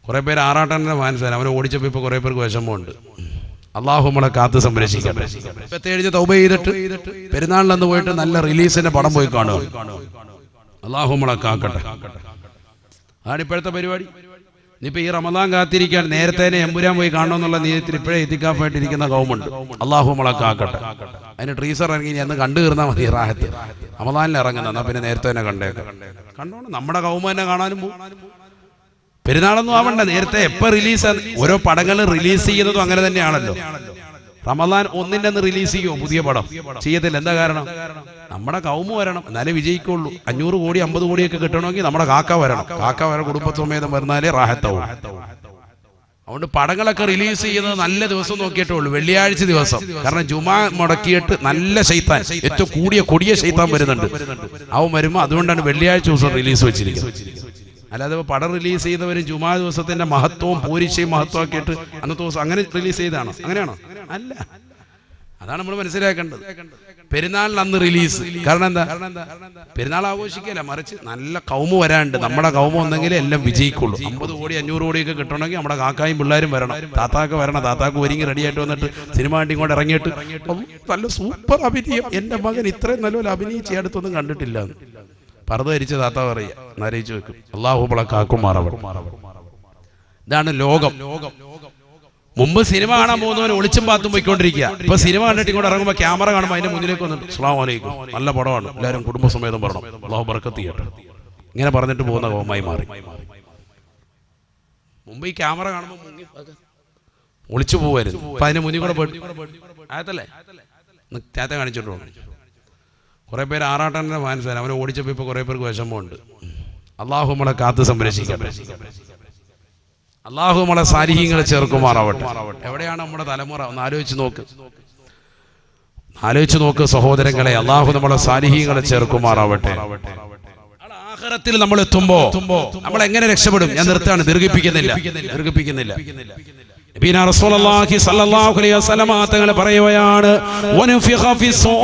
കുറേ പേര് ആറാട്ടൻ്റെ ഫാൻസാണ്. അവനെ ഓടിച്ചപ്പോൾ ഇപ്പോൾ കുറേ പേർക്ക് വിഷമമുണ്ട്. അള്ളാഹു നമ്മളെ കാത്ത് സംരക്ഷിക്കട്ടെ. 27 തൗബ ചെയ്തിട്ട് പെരുന്നാളിലന്ന് പോയിട്ട് നല്ല റിലീസിന്റെ പടം പോയി കാണുക. അള്ളാഹു നമ്മളെ കാക്കട്ടെ. അതാണ് ഇപ്പോഴത്തെ പരിപാടി. ഇനിയിപ്പോൾ ഈ റമദാൻ കാത്തിരിക്കാൻ നേരത്തെ എമ്പുരാൻ പോയി കാണണമെന്നുള്ള നീയത്തിൽ ഇപ്പോഴേ എത്തിക്കാഫായിട്ടിരിക്കുന്ന കൗമുണ്ട്. അള്ളാഹു നമ്മളെ കാക്കട്ടെ. അതിന് ട്രീസർ ഇറങ്ങി അന്ന് കണ്ടു തീർന്നാൽ മതി. റാഹത്ത് റമദാനിൽ ഇറങ്ങുന്ന എന്നാൽ പിന്നെ നേരത്തെ തന്നെ കണ്ടോണം. നമ്മുടെ കൗമ തന്നെ കാണാനും പോകും. പെരുന്നാളൊന്നും ആവണ്ട, നേരത്തെ എപ്പോൾ റിലീസ്, ഓരോ പടങ്ങൾ റിലീസ് ചെയ്യുന്നതും അങ്ങനെ തന്നെയാണല്ലോ. റമദാൻ 1 അന്ന് റിലീസ് ചെയ്യുമോ പുതിയ പടം? ചെയ്യത്തില്ല. എന്താ കാരണം? നമ്മുടെ കൗമ വരണം, എന്നാലേ വിജയിക്കുള്ളൂ. 500 കോടി 50 കോടിയൊക്കെ കിട്ടണമെങ്കിൽ നമ്മുടെ കാക്ക വരണം. കാക്ക വരെ കുടുംബസമേതം വരുന്നാലേ റാഹത്താവും. അതുകൊണ്ട് പടങ്ങളൊക്കെ റിലീസ് ചെയ്യുന്നത് നല്ല ദിവസം നോക്കിയിട്ടുള്ളൂ, വെള്ളിയാഴ്ച ദിവസം. കാരണം ജുമാ മുടക്കിയിട്ട് നല്ല ശൈത്താൻ, ഏറ്റവും കൊടിയ ശൈത്താൻ വരുന്നുണ്ട്. അവൻ വരുമ്പോൾ അതുകൊണ്ടാണ് വെള്ളിയാഴ്ച ദിവസം റിലീസ് വെച്ചിരിക്കുന്നത്. അല്ലാതെ പടം റിലീസ് ചെയ്തവരും ജുമാ ദിവസത്തിന്റെ മഹത്വവും പൂരിശയും മഹത്വമാക്കിയിട്ട് അന്നത്തെ ദിവസം അങ്ങനെ റിലീസ് ചെയ്തതാണോ? അങ്ങനെയാണോ? അല്ല. അതാണ് നമ്മൾ മനസ്സിലാക്കേണ്ടത്. പെരുന്നാളിൽ അന്ന് റിലീസ്. കാരണം എന്താ? പെരുന്നാൾ ആഘോഷിക്കല്ല, മറിച്ച് നല്ല കൗമ വരാണ്ട്. നമ്മുടെ കൗമ ഒന്നെങ്കിലും എല്ലാം വിജയിക്കുള്ളൂ. 50 കോടി 500 കോടിയൊക്കെ കിട്ടണമെങ്കിൽ നമ്മുടെ കാക്കായും പിള്ളേരും വരണം. താത്താക്ക് വരണം. താത്താക്ക് ഒരുങ്ങി റെഡിയായിട്ട് വന്നിട്ട് സിനിമ കണ്ടി കൊണ്ട് ഇറങ്ങിയിട്ട് നല്ല സൂപ്പർ അഭിനയം, എന്റെ മകൻ ഇത്രയും നല്ലപോലെ അഭിനയിച്ച് അടുത്തൊന്നും കണ്ടിട്ടില്ല. പർദ്ദ ധരിച്ച് താത്ത പറയുക, നരയിച്ചു വെക്കും. അള്ളാഹു നമ്മളെ കാക്കുമാറാവട്ടെ. ഇതാണ് ലോകം. മുമ്പ് സിനിമ കാണാൻ പോകുന്നവർ ഒളിച്ചും പാത്തും പോയിക്കൊണ്ടിരിക്കുക. ഇപ്പൊ സിനിമ കണ്ടിട്ട് ഇങ്ങോട്ട് ഇറങ്ങുമ്പോൾ ക്യാമറ കാണുമ്പോൾ അതിന്റെ മുന്നിലേക്ക് വന്നിട്ട് അസ്സലാമു അലൈക്കും, നല്ല പടമാണ്, എല്ലാവരും കുടുംബസമേതം പറയണം, അള്ളാഹു ബർക്കത്ത് ചെയ്യട്ടെ, ഇങ്ങനെ പറഞ്ഞിട്ട് പോകുന്ന കോമായി മാറി. മുമ്പ് ഈ ക്യാമറ കാണുമ്പോൾ ഒളിച്ചു പോവായിരുന്നു. അപ്പൊ അതിന്റെ മുന്നിൽ കൂടെ പോയിട്ട് ആയത്തല്ലേ നേരത്തെ കാണിച്ചിട്ട് പോകും. കുറേ പേര് ആറാട്ടൻ്റെ ഫാൻസാണ്. അവനെ ഓടിച്ചപ്പോൾ ഇപ്പോൾ കുറേ പേർക്ക് വിഷമമുണ്ട്. അള്ളാഹു നമ്മളെ കാത്ത് സംരക്ഷിക്കട്ടെ. അള്ളാഹു നമ്മളെ സാലിഹീങ്ങളെ ചേർക്കുമാറാവട്ടെ. എവിടെയാണ് നമ്മുടെ തലമുറ? ഒന്ന് ആലോചിച്ച് നോക്ക് സഹോദരങ്ങളെ. അള്ളാഹു നമ്മളെ സാലിഹീങ്ങളെ ചേർക്കുമാറാവട്ടെ. ആഖിറത്തിൽ നമ്മൾ എത്തുമ്പോ നമ്മൾ എങ്ങനെ രക്ഷപ്പെടും? ഞാൻ നിർത്താണ്, ദീർഘിപ്പിക്കുന്നില്ല. നബിന റസൂലുള്ളാഹി സ്വല്ലല്ലാഹു അലൈഹി വസല്ലം തങ്ങൾ പറയുകയാണ്, വനഫിഖ ഫിസ്സൂർ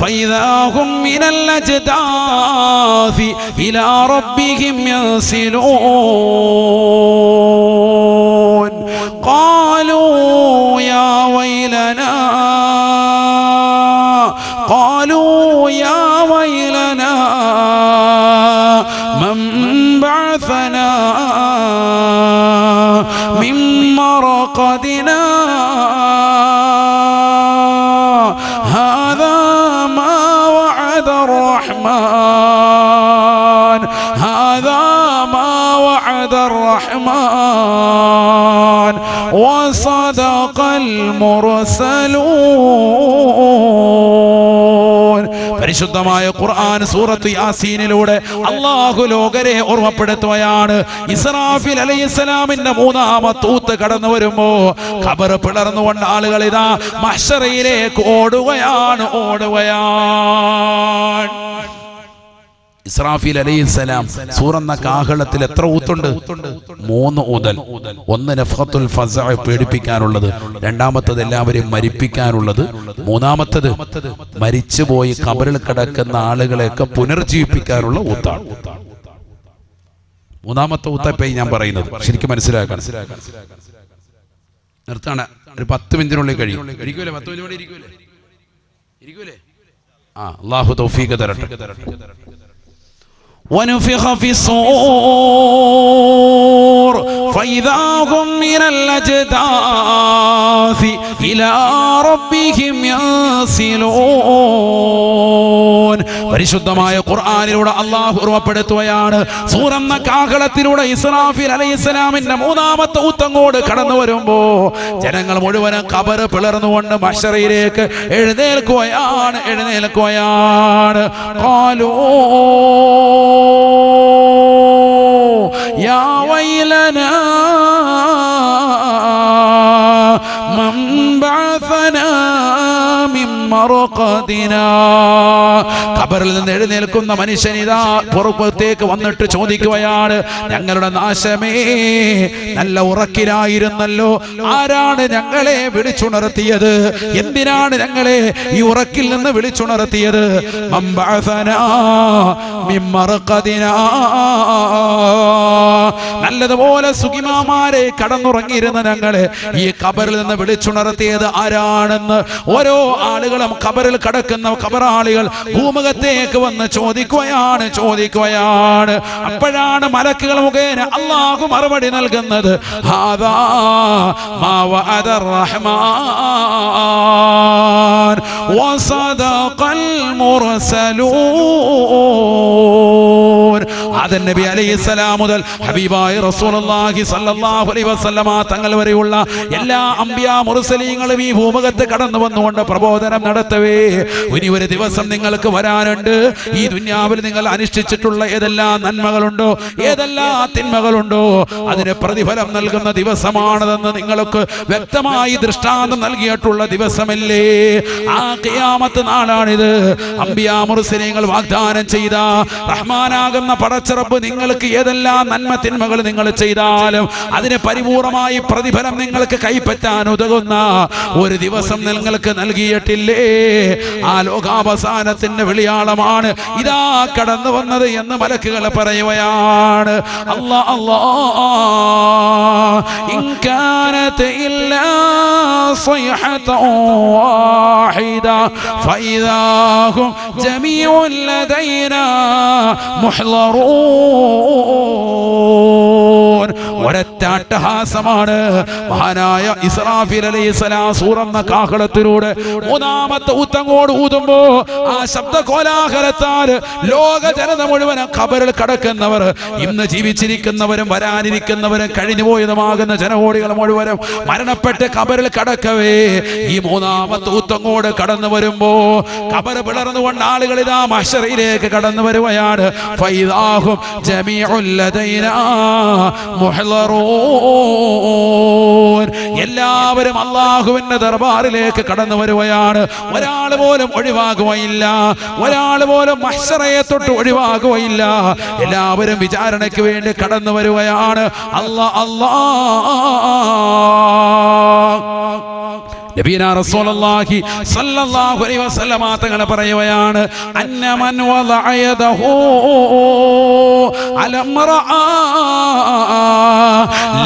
ഫഇദാ ഹും മിനൽ അജ്ദാഥി ഇലാ റബ്ബിഹിം യൻസിലൂൻ ഖാലൂ യാ വൈലനാ من بعثنا من مرقدنا هذا ما وعد الرحمن وصدق المرسلون. പരിശുദ്ധമായ ഖുർആൻ സൂറത്ത് യാസീനിലൂടെ അല്ലാഹു ലോകരെ ഓർമ്മപ്പെടുത്തുകയാണ്. ഇസ്രാഫീൽ അലൈഹിസ്സലാമിന്റെ 3ാമത്തെ ഊത്ത് കടന്നു വരുമ്പോ ഖബർ പിളർന്നുകൊണ്ട് ആളുകൾ ഇതാ മഹ്ശറയിലേക്ക് ഓടുകയാണ്. ഇസ്രാഫീൽ അലൈഹിസ്സലാം സൂറന്ന കാഹളത്തിൽ എത്ര ഊത്തുണ്ട്? 3 ഊതൽ. 1 നഫ്ഖത്തുൽ ഫസഅ, പേടിപ്പിക്കാനുള്ളത്. 2ാമത്തത് എല്ലാവരെയും മരിപ്പിക്കാനുള്ളത്. 3ാമത്തത് മരിച്ചുപോയി ഖബറിൽ കിടക്കുന്ന ആളുകളെയൊക്കെ പുനർജീവിപ്പിക്കാനുള്ള ഊത്താണ്. 3ാമത്തെ ഊത്തപ്പേ ഞാൻ പറയുന്നത് ശരിക്കും മനസ്സിലാക്കണം. നിർത്താണ്, ഒരു 10 മിനിറ്റിനുള്ളിൽ കഴിയും. ഇരിക്കൂലേ? 10 മിനിറ്റ് ഇരിക്കൂലേ? അല്ലാഹു തൗഫീഖ് തരട്ടെ. ونفخ في الصور فإذا هم من الأجداث إلى ربهم ينسلون. പരിശുദ്ധമായ ഖുർആനിലൂടെ അല്ലാഹു ഓർമ്മപ്പെടുത്തുകയാണ്. സൂറന്ന കാഹളത്തിലൂടെ ഇസ്രാഫീൽ അലൈഹിസ്സലാമിന്റെ 3ാമത്തെ ഊത്തങ്ങോട് കടന്നു വരുമ്പോ ജനങ്ങൾ മുഴുവനും ഖബർ പിളർന്നുകൊണ്ട് മഹ്ശറയിലേക്ക് എഴുന്നേൽക്കുകയാണ്. ഖാലൂ യാ വൈലനാ മൻ ബഅസനാ മിൻ മർഖദിനാ ഖബറിൽ നിന്ന് എഴുന്നേൽക്കുന്ന മനുഷ്യനിതാ പുറത്തേക്ക് വന്നിട്ട് ചോദിക്കുകയാണ്, ഞങ്ങളുടെ നാശമേ, നല്ല ഉറക്കിലായിരുന്നല്ലോ, ആരാണ് ഞങ്ങളെ വിളിച്ചുണർത്തിയത്? എന്തിനാണ് ഞങ്ങളെ ഈ ഉറക്കിൽ നിന്ന് വിളിച്ചുണർത്തിയത്? നല്ലതുപോലെ സുഖിമാമാരെ കടന്നുറങ്ങിയിരുന്ന ഞങ്ങളെ ഈ ഖബറിൽ നിന്ന് വിളിച്ചുണർത്തിയത് ആരാണെന്ന് ഓരോ ആളുകളും ഖബറിൽ കിടക്കുന്ന ഖബറാളികൾ ഭൂമുഖത്തേക്ക് വന്ന് ചോദിക്കുകയാണ്. അപ്പോഴാണ് മലക്കുകൾ മുഖേന അല്ലാഹു മറുപടി നൽകുന്നത്, ഹാദാ മാ വഅദർ റഹ്മാൻ വസദഖൽ മുർസലൂൻ. ആദം നബി അലൈഹിസ്സലാം മുതൽ ഹബീബായ റസൂലുള്ളാഹി സ്വല്ലല്ലാഹു അലൈഹി വസല്ലമ തങ്ങൾ വരെയുള്ള എല്ലാ അംബിയാ മുർസലീങ്ങളും ഈ ഭൂമുഖത്ത് കടന്നു വന്നുകൊണ്ട് പ്രബോധനം നടത്തവേ, ഇനി ഒരു ദിവസം നിങ്ങൾക്ക് വരാനുണ്ട്. ഈ ദുനിയാവിൽ നിങ്ങൾ അനുഷ്ഠിച്ചിട്ടുള്ള ഏതെല്ലാം നന്മകളുണ്ടോ, ഏതെല്ലാം തിന്മകളുണ്ടോ, അതിന് പ്രതിഫലം നൽകുന്ന ദിവസമാണതെന്ന് നിങ്ങൾക്ക് വ്യക്തമായി ദൃഷ്ടാന്തം നൽകിയിട്ടുള്ള ദിവസമല്ലേ? ആ ഖിയാമത്ത് നാളാണിത്. അംബിയാ മുർസലീങ്ങൾ വാഗ്ദാനം ചെയ്ത റഹ്മാനാകുന്ന പടച്ചറബ് നിങ്ങൾക്ക് ഏതെല്ലാം നന്മ തിന്മകൾ നിങ്ങൾ ചെയ്താലും അതിന് പരിപൂർണമായി പ്രതിഫലം നിങ്ങൾക്ക് കൈപ്പറ്റാൻ ഉതകുന്ന ഒരു ദിവസം നിങ്ങൾക്ക് നൽകിയിട്ടില്ലേ? ആ ലോകാവസാനത്തിന്റെ വിളിയാളമാണ് ഇതാ കടന്നു വന്നത് എന്ന് മലക്കുകൾ പറയുകയാണ്. അല്ലാ അല്ലാ ഇൻ കാനത് ഇല്ലാ സയ്ഹതൻ വാഹിദ ഫഇദാ ഹും ജമീഉൻ ലദൈനാ മുഹ്ളറൂൻ. ഒരൊറ്റ അട്ടഹാസമാണ് മഹാനായ ഇസ്രാഫീൽ അലൈഹിസ്സലാം സൂറന്ന കാഹളത്തിലൂടെ മൂന്നാമത്തെ ഊത്തങ്ങോട് ഊതുമ്പോ ആ ശബ്ദ കോലാഹലത്താൽ ലോക ജനത മുഴുവൻ ഖബറിൽ കടക്കുന്നവർ, ഇന്ന് ജീവിച്ചിരിക്കുന്നവരും വരാനിരിക്കുന്നവരും കഴിഞ്ഞുപോയതുമാകുന്ന ജനകോടികൾ മുഴുവനും മരണപ്പെട്ട് ഖബറിൽ കടക്കവേ ഈ മൂന്നാമത്തെ ഊത്തങ്ങോട് കടന്നു വരുമ്പോ ഖബർ പിളർന്നുകൊണ്ട് ആളുകൾ ഇതാ മഹ്ശറിലേക്ക് കടന്നു വരുകയാണ്. ഫൈദാഹും ജമീഉൽ ലദൈനാ മുഹ്ളറൂൻ. എല്ലാവരും അല്ലാഹുവിന്റെ ദർബാറിലേക്ക് കടന്നു വരുകയാണ്. ഒരാൾ പോലും ഒഴിവാകുകയില്ല, ഒരാൾ പോലും മഹ്ശറയെ തൊട്ട് ഒഴിവാകുകയില്ല. എല്ലാവരും വിചാരണയ്ക്ക് വേണ്ടി കടന്നു വരുകയാണ്. അല്ലാ അല്ലാ നബിയനാ റസൂലുള്ളാഹി സ്വല്ലല്ലാഹു അലൈഹി വസല്ലമ തങ്ങൾ പറയുകയാണ്, അന്നമൻ വദഅ യദഹു അലംറഅ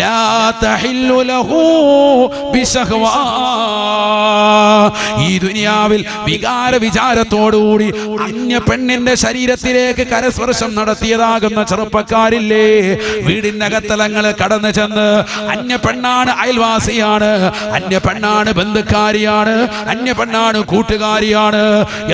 ലാ തഹില്ലു ലഹു ബിശഹ്വാ. ഈ ദുനിയാവിൽ വികാര വിചാരത്തോടുകൂടി അന്യ പെണ്ണിന്റെ ശരീരത്തിലേക്ക് കരസ്പർശം നടത്തിയതാകുന്ന ചെറുപ്പക്കാരില്ലേ, വീടിന്റെ അകത്തലങ്ങൾ കടന്നു ചെന്ന് അന്യ പെണ്ണാണ് അയൽവാസിയാണ്, അന്യ പെണ്ണാണ് ബന്ധുക്കാരിയാണ്, അന്യ പെണ്ണാണ് കൂട്ടുകാരിയാണ്.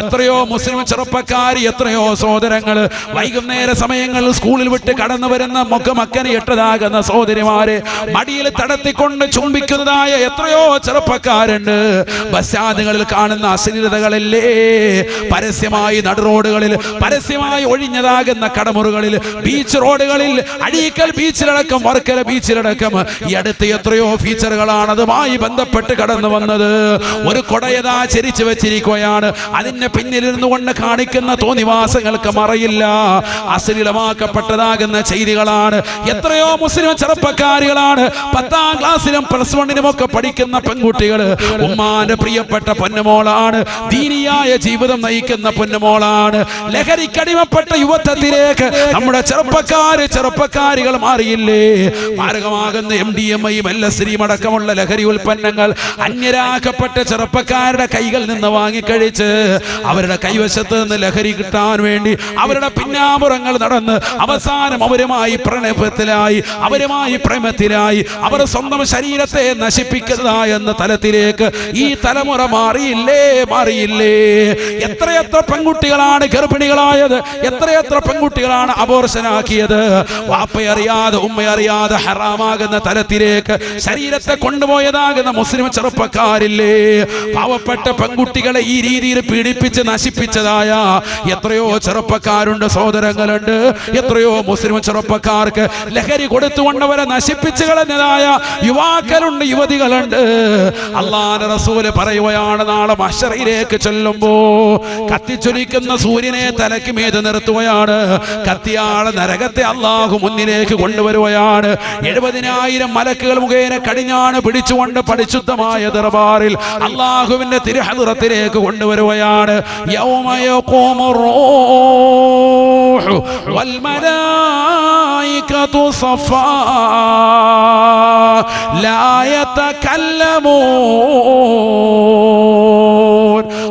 എത്രയോ മുസ്ലിം ചെറുപ്പക്കാരി, എത്രയോ സഹോദരങ്ങൾ വൈകുന്നേര സമയങ്ങളിൽ സ്കൂളിൽ വിട്ട് കടന്നു വരുന്ന മക്കനെ ഇട്ടതാകുന്ന സഹോദരിമാരെ മടിയിൽ തടത്തിക്കൊണ്ട് ചുംബിക്കുന്നതായ എത്രയോ ചെറുപ്പക്കാരുണ്ട്. ബസ്സാദുകളിൽ കാണുന്ന അശ്ലീലതകളല്ലേ പരസ്യമായി നടുറോഡുകളിൽ, പരസ്യമായി ഒഴിഞ്ഞതാകുന്ന കടമുറികളിൽ, ബീച്ച് റോഡുകളിൽ, അഴീക്കൽ ബീച്ചിലടക്കം വർക്കല ബീച്ചിലടക്കം ഈ അടുത്ത് എത്രയോ ഫീച്ചറുകളാണ് അതുമായി ബന്ധപ്പെട്ട് കടന്നു വന്നത്. ഒരു കൊടയതാ ചരിച്ചു വെച്ചിരിക്കുകയാണ്. അതിന്റെ പിന്നിലിരുന്നു കൊണ്ട് കാണിക്കുന്ന തോന്നിവാസങ്ങൾക്ക് മറയില്ല. അശ്ലീലമാക്കപ്പെട്ടതാകുന്ന ചെയ്തികളാണ്. എത്രയോ മുസ്ലിം ചെറുപ്പക്കാരികളാണ് 10ാം ക്ലാസ്സിലും +1 ഒക്കെ പഠിക്കുന്ന പെൺകുട്ടികൾ. ഉമ്മാന്റെ പ്രിയപ്പെട്ട പൊന്നുമോളാണ്, ദീനിയായ ജീവിതം നയിക്കുന്ന പൊന്നുമോളാണ്. ലഹരിക്കടിമപ്പെട്ട യുവത്വത്തിലേക്ക് നമ്മുടെ ചെറുപ്പക്കാരികൾ മാറിയില്ലേ? മാരകമാകുന്ന MDMA-യും LSD-യും അടക്കമുള്ള ലഹരി ഉൽപ്പന്നങ്ങൾ അന്യരാക്കപ്പെട്ട ചെറുപ്പക്കാരുടെ കൈകളിൽ നിന്ന് വാങ്ങിക്കഴിച്ച് അവരുടെ കൈവശത്ത് നിന്ന് ലഹരി കിട്ടാൻ വേണ്ടി അവരുടെ പിന്നാമ്പുറങ്ങൾ നടന്ന് അവസാനം അവരുമായി പ്രണയത്തിലായി, അവരുമായി പ്രേമത്തിലായി, അവർ സ്വന്തം ശരീരത്തെ നശിപ്പിക്കുന്നതായ എന്ന തലത്തിലേക്ക് ഈ തലമുറ മാറിയില്ലേ? എത്രയെത്ര പെൺകുട്ടികളാണ് ഗർഭിണികളായത്, എത്രയെത്ര പെൺകുട്ടികളാണ് അബോർഷനാക്കിയത്. വാപ്പയറിയാതെ ഉമ്മയറിയാതെ ഹറാമാകുന്ന തലത്തിലേക്ക് ശരീരത്തെ കൊണ്ടുപോയതാകുന്ന മുസ്ലിം ചെറുപ്പക്കാർ ചെറുപ്പക്കാരില്ലേ, പാവപ്പെട്ട പെൺകുട്ടികളെ ഈ രീതിയിൽ പീഡിപ്പിച്ച് നശിപ്പിച്ചതായ എത്രയോ ചെറുപ്പക്കാരുണ്ട്, സഹോദരങ്ങളുണ്ട്. എത്രയോ മുസ്ലിം ചെറുപ്പക്കാർക്ക് ലഹരി കൊടുത്തുകൊണ്ടവരെ നശിപ്പിച്ചു കളഞ്ഞതായ യുവാക്കളുണ്ട്, യുവതികളുണ്ട്. അല്ലാഹുവിന്റെ റസൂല് പറയുകയാണ്, നാളെ മഹ്ശറിലേക്ക് ചെല്ലുമ്പോ കത്തിച്ചൊലിക്കുന്ന സൂര്യനെ തലയ്ക്ക് മീതെ നിർത്തുകയാണ്. കത്തിയാളെ നരകത്തെ അല്ലാഹു മുന്നിലേക്ക് കൊണ്ടുവരുകയാണ്. 70,000 മലക്കുകൾ മുഖേന കടിഞ്ഞാണ് പിടിച്ചുകൊണ്ട് പരിശുദ്ധമായ ദർബാറിൽ അല്ലാഹുവിന്റെ തിരുഹദ്റത്തിലേക്ക് കൊണ്ടുവരുകയാണ്. യൗമ യഖൂമുർ റൂഹു വൽ മലായികതു സഫാ ലാ യതകല്ലമൂൻ.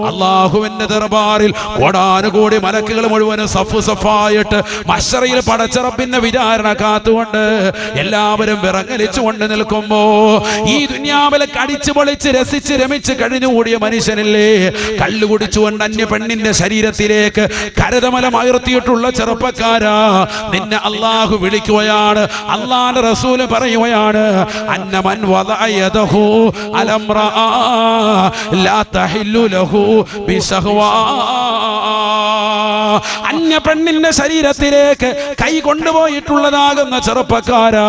അല്ലാഹുവിന്റെ ദർബാറിൽ കോടാനുകോടി മലക്കുകൾ മുഴുവനും സഫ് സഫായിട്ട് മഹ്ശറിൽ പടച്ച റബ്ബിന്റെ വിചാരണ കാത്തുകൊണ്ട് എല്ലാവരും വിറങ്ങലിച്ചുകൊണ്ട് നിൽക്കുമ്പോ ഈ ദുനിയാവിലെ കടിച്ചു പൊളിച്ച് രസിച്ച് രമിച്ച് കഴിഞ്ഞുകൂടിയ മനുഷ്യനില്ലേ, കള്ളു കുടിച്ചുകൊണ്ട് അന്യ പെണ്ണിന്റെ ശരീരത്തിലേക്ക് കരതമലമയർത്തിയിട്ടുള്ള ചെറുപ്പക്കാരാ, നിന്നെ അല്ലാഹു വിളിക്കുകയാണ്. അല്ലാഹുവിന്റെ റസൂല് പറയുകയാണ്, അന്നമൻ വദഅയദഹു അലംറാ ലാ തഹില്ലു ലഹു ബിശഹ്വാ. അന്യ പെണ്ണിന്റെ ശരീരത്തിലേക്ക് കൈ കൊണ്ടുപോയിട്ടുള്ളതാകുന്ന ചെറുപ്പക്കാരാ,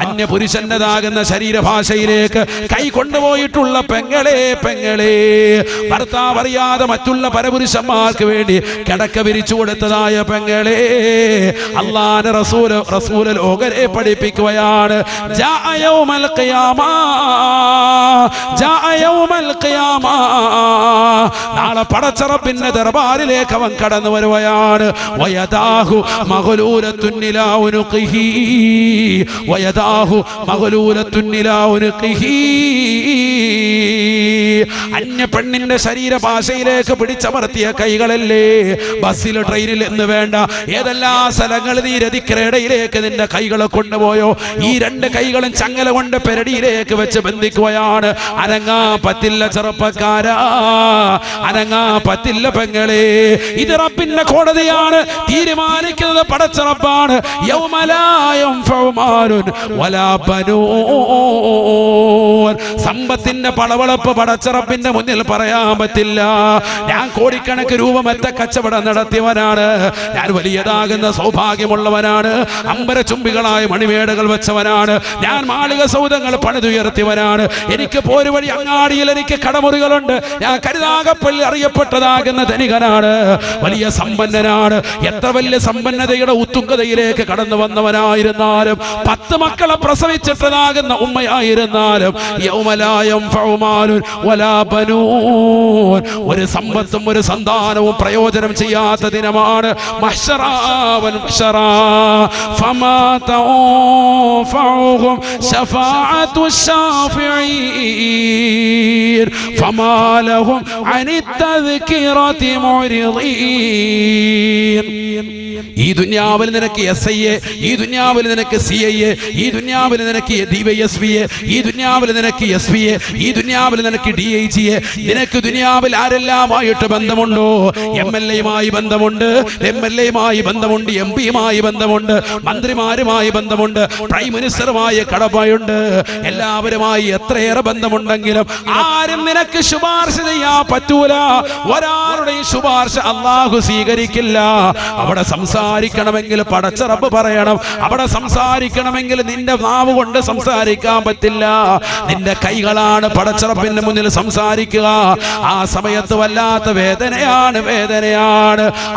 അന്യ പുരുഷന്റേതാകുന്ന ശരീരഭാഷയിലേക്ക് കൈ കൊണ്ടുപോയിട്ടുള്ള പെങ്ങളെ, ഭർത്താവ് അറിയാതെ മറ്റുള്ള പരപുരുഷന്മാർക്ക് വേണ്ടി കിടക്ക വിരിച്ചു കൊടുത്തതായ പെങ്ങളെ, അല്ലാഹുവിന്റെ റസൂല് ലോകരെ പഠിപ്പിക്കുകയാണ്. ജാഅ യൗമൽ ഖിയാമ, നാളെ പടച്ച റബ്ബിന്റെ ദർബാറിലേക്ക് അവൻ കടന്നു വരുകയാണ്. വയദാഹു മഗ്ലൂലത്തുൻ ഇലാ ഉനുഖിഹി, വയദാഹു മഗ്ലൂലത്തുൻ ഇലാ ഉനുഖിഹി. അന്യ പെണ്ണിന്റെ ശരീരഭാഷയിലേക്ക് പിടിച്ചമർത്തിയ കൈകളല്ലേ, ബസ്സിൽ ട്രെയിനിൽ എന്ന് വേണ്ട ഏതെല്ലാം സ്ഥലങ്ങൾ നീ രതിക്കിടയിലേക്ക് നിന്റെ കൈകളെ കൊണ്ടുപോയോ, ഈ 2 കൈകളും ചങ്ങല കൊണ്ട് പെരടിയിലേക്ക് വെച്ച് ബന്ധിക്കുകയാണ്. അനങ്ങാ പറ്റില്ല ചെറുപ്പക്കാരാ, അനങ്ങാ പറ്റില്ല പെങ്ങളെ. ഇത് റബ്ബിന്റെ കോടതിയാണ്, തീരുമാനിക്കുന്നത് പടച്ച റബ്ബാണ്. യൗമ ലാ യൻഫഉ മാലുൻ വലാ ബനൂൻ. സമ്പത്തിന്റെ പളവളപ്പ് പടച്ച റബ്ബിന്റെ മുന്നിൽ പറയാൻ പറ്റില്ല. ഞാൻ കോടിക്കണക്ക് രൂപ മെത്ത കച്ചവടം നടത്തിയവനാണ്, ഞാൻ വലിയതാകുന്ന സൗഭാഗ്യമുള്ളവനാണ്, അമ്പരചുംബികളായ മണിമേടകൾ വെച്ചവനാണ്, ഞാൻ മാളിക സൗധങ്ങൾ പണിതുയർത്തിയവനാണ്, എനിക്ക് പോരുവഴി അങ്ങാടിയിൽ എനിക്ക് കടമുറികളുണ്ട്, ഞാൻ കരുനാഗപ്പള്ളി അറിയപ്പെട്ടതാകുന്ന ധനികനാണ്, വലിയ സമ്പന്നനാണ്. എത്ര വലിയ സമ്പന്നതയുടെ ഉത്തുംഗതയിലേക്ക് കടന്നു വന്നവനായിരുന്നാലും, 10 മക്കളെ പ്രസവിച്ചിട്ടതാകുന്ന ഉമ്മയായിരുന്നാലും, യൗമ ലാ യൻഫഉ മാലുൻ വലാ ബനൂൻ, ഒരു സമ്പത്തും ഒരു സന്താനവും പ്രയോജനം ചെയ്യാത്ത ദിനമാണ് മഹ്ശറാ വൽ മഹ്ശറാ. ഫമാ തൻഫഉഹും ശഫാഅത്തു ശാഫിഈൻ ഫമാ ലഹും അനി തദ്കിറതി മുഅ്രിദീൻ. ഈ ദുനിയാവിൽ നിനക്ക് SIA, ഈ ദുനിയാവിൽ നിനക്ക് CIA, ഈ ദുനിയാവിൽ നിനക്ക് DYSPA, ഈ ദുനിയാവിൽ നിനക്ക് SPA, ഈ ദുനിയാവിൽ നിനക്ക് DIGA. നിനക്ക് ദുനിയാവിൽ ആരെല്ലാമായിട്ട് ബന്ധമുണ്ടോ? MLAയുമായി ബന്ധമുണ്ട്, MLAയുമായി ബന്ധമുണ്ട്, MP-യുമായി ബന്ധമുണ്ട്, മന്ത്രിമാരുമായി ബന്ധമുണ്ട്, പ്രൈം മിനിസ്റ്ററുമായി കടമയുണ്ട്. എല്ലാവരുമായി എത്രയേറെ ബന്ധമുണ്ടെങ്കിലും ആരും നിനക്ക് ശുപാർശ ചെയ്യാൻ പറ്റൂല. ഒരാളുടെയും ശുപാർശ അല്ലാഹു സ്വീകരിക്കില്ല. അവിടെ സംസാരിക്കണമെങ്കിൽ പടച്ച റബ്ബ് പറയണം. അവിടെ സംസാരിക്കണമെങ്കിൽ നിന്റെ നാവ് കൊണ്ട് സംസാരിക്കാൻ പറ്റില്ല. നിന്റെ കൈകളാണ് പടച്ച റബ്ബിന്റെ മുന്നിൽ സംസാരിക്കുക. ആ സമയത്ത് വല്ലാത്ത വേദനയാണ്.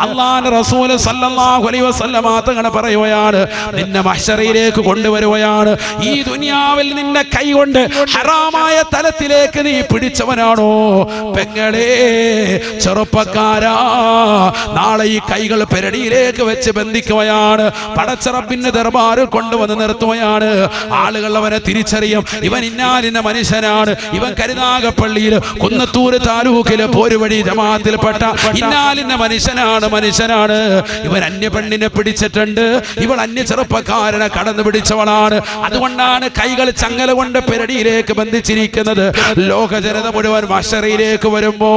അല്ലാഹുവിന്റെ റസൂൽ സല്ലല്ലാഹു അലൈഹി വസല്ലം തങ്ങൾ പറയുകയാണ്, നിന്നെ മഹ്ശറിലേക്ക് കൊണ്ടുവരുകയാണ്. ഈ ദുനിയാവിൽ നിന്റെ കൈ കൊണ്ട് ഹറാമായ തലത്തിലേക്ക് നീ പിടിച്ചവനാണോ? പെങ്ങളെ, ചെറുപ്പക്കാരാ, നാളെ ഈ കൈകൾ പെരടിയിലേക്ക് വെച്ച് ബന്ധിക്കുകയാണ്. പടച്ച റബ്ബിന്റെ ദർബാറിൽ കൊണ്ടുവന്ന് നിർത്തുകയാണ്. ആളുകൾ അവനെ തിരിച്ചറിയും. ഇവൻ ഇന്നാലിന്ന മനുഷ്യനാണ്, ഇവൻ കരുനാഗപ്പള്ളിയിൽ കുന്നത്തൂർ താലൂക്കിലെ പോരുവഴി ജമാഅത്തിൽപ്പെട്ട ഇന്നാലിന്ന മനുഷ്യനാണ്. ഇവൻ അന്യ പെണ്ണിനെ പിടിച്ചിട്ടുണ്ട്, ഇവൾ അന്യ ചെറുപ്പക്കാരനെ കടന്നു പിടിച്ചവളാണ്. അതുകൊണ്ടാണ് കൈകൾ ചങ്ങല കൊണ്ട് പെരടിയിലേക്ക് ബന്ധിച്ചിരിക്കുന്നത്. ലോക ജനത മുഴുവൻ മഹ്ശറിലേക്ക് വരുമ്പോ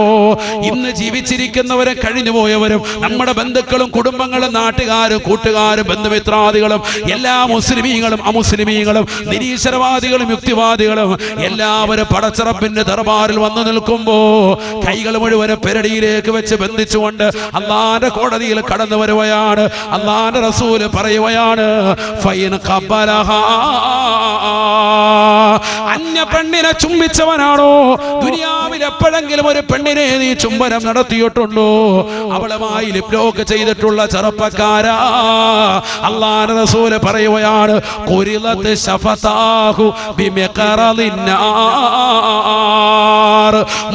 ഇന്ന് ജീവിച്ചിരിക്കുന്നവരും കഴിഞ്ഞുപോയവരും നമ്മുടെ ബന്ധുക്കളും കുടുംബങ്ങളും നാട്ടുകാരും കൂട്ടുകാരും ബന്ധുമിത്രാദികളും എല്ലാ മുസ്ലിമീങ്ങളും അമുസ്ലിമീങ്ങളും നിരീശ്വരവാദികളും യുക്തിവാദികളും എല്ലാവരും പടച്ചറപ്പിന്റെ ദർബാറിൽ വന്നു നിൽക്കുമ്പോ കൈകൾ മുഴുവനും പെരടിയിലേക്ക് വെച്ച് ബന്ധിച്ചുകൊണ്ട് അള്ളാന്റെ കോടതിയിൽ കടന്നു വരുകയാണ്. അള്ളാന്റെ റസൂല് പറയുകയാണ്, ഫൈൻ ഖബലഹാ, അന്യ പെണ്ണിനെ ചുംബിച്ചവനാണോ, ദുനിയാവിൽ എപ്പോഴെങ്കിലും ഒരു പെണ്ണിനെ നീ ചുംബനം നടത്തിയിട്ടുണ്ടോ, അവളുമായി ലിപ്ലോക്ക് ചെയ്തിട്ടുള്ള ചെറുപ്പക്കാരാ, അല്ലാഹുവിന്റെ റസൂല് പറയുകയാണ്, ഖുരിലത് ശഫതാഹു ബിമിഖറലിന്നാർ,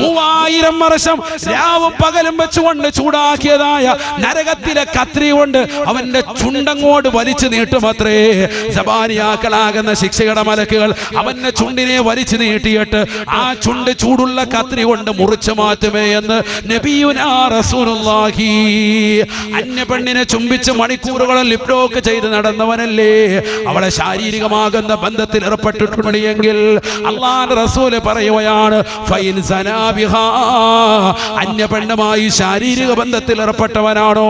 3000 വർഷം രാവും പകലും വെച്ചുകൊണ്ട് ചൂടാക്കിയതായ നരകത്തിലെ കത്രി കൊണ്ട് അവന്റെ ചുണ്ടങ്ങോട് വലിച്ചു നീട്ടുമത്രേ. സബാനിയാക്കളാകുന്ന ശിക്ഷയുടെ മലക്കുകൾ അവന്റെ ചുണ്ടിനെ വലിച്ചു നീട്ടിയിട്ട് ആ ചുണ്ട് ചൂടുള്ള കത്രി കൊണ്ട് മുറിച്ചു മാറ്റുമേ എന്ന് നബിയുനാ റസൂലുള്ളാഹി. അന്യ പെണ്ണിനെ ചുംബിച്ച് മണിക്കൂറുകളും ലിപ്ലോക്ക് ചെയ്ത് നടന്നവനല്ലേ അവളെ ശാരീരികമാകുന്ന ബന്ധത്തിൽ ഏർപ്പെട്ടിട്ടുണ്ട് എങ്കിൽ അല്ലാഹുവിന്റെ റസൂല് പറയുകയാണ്, ഫൈൻ സനാ ബിഹാ, അന്യ പെണ്ണുമായി ശാരീരിക ബന്ധത്തിൽ ഏർപ്പെട്ടവനാണോ,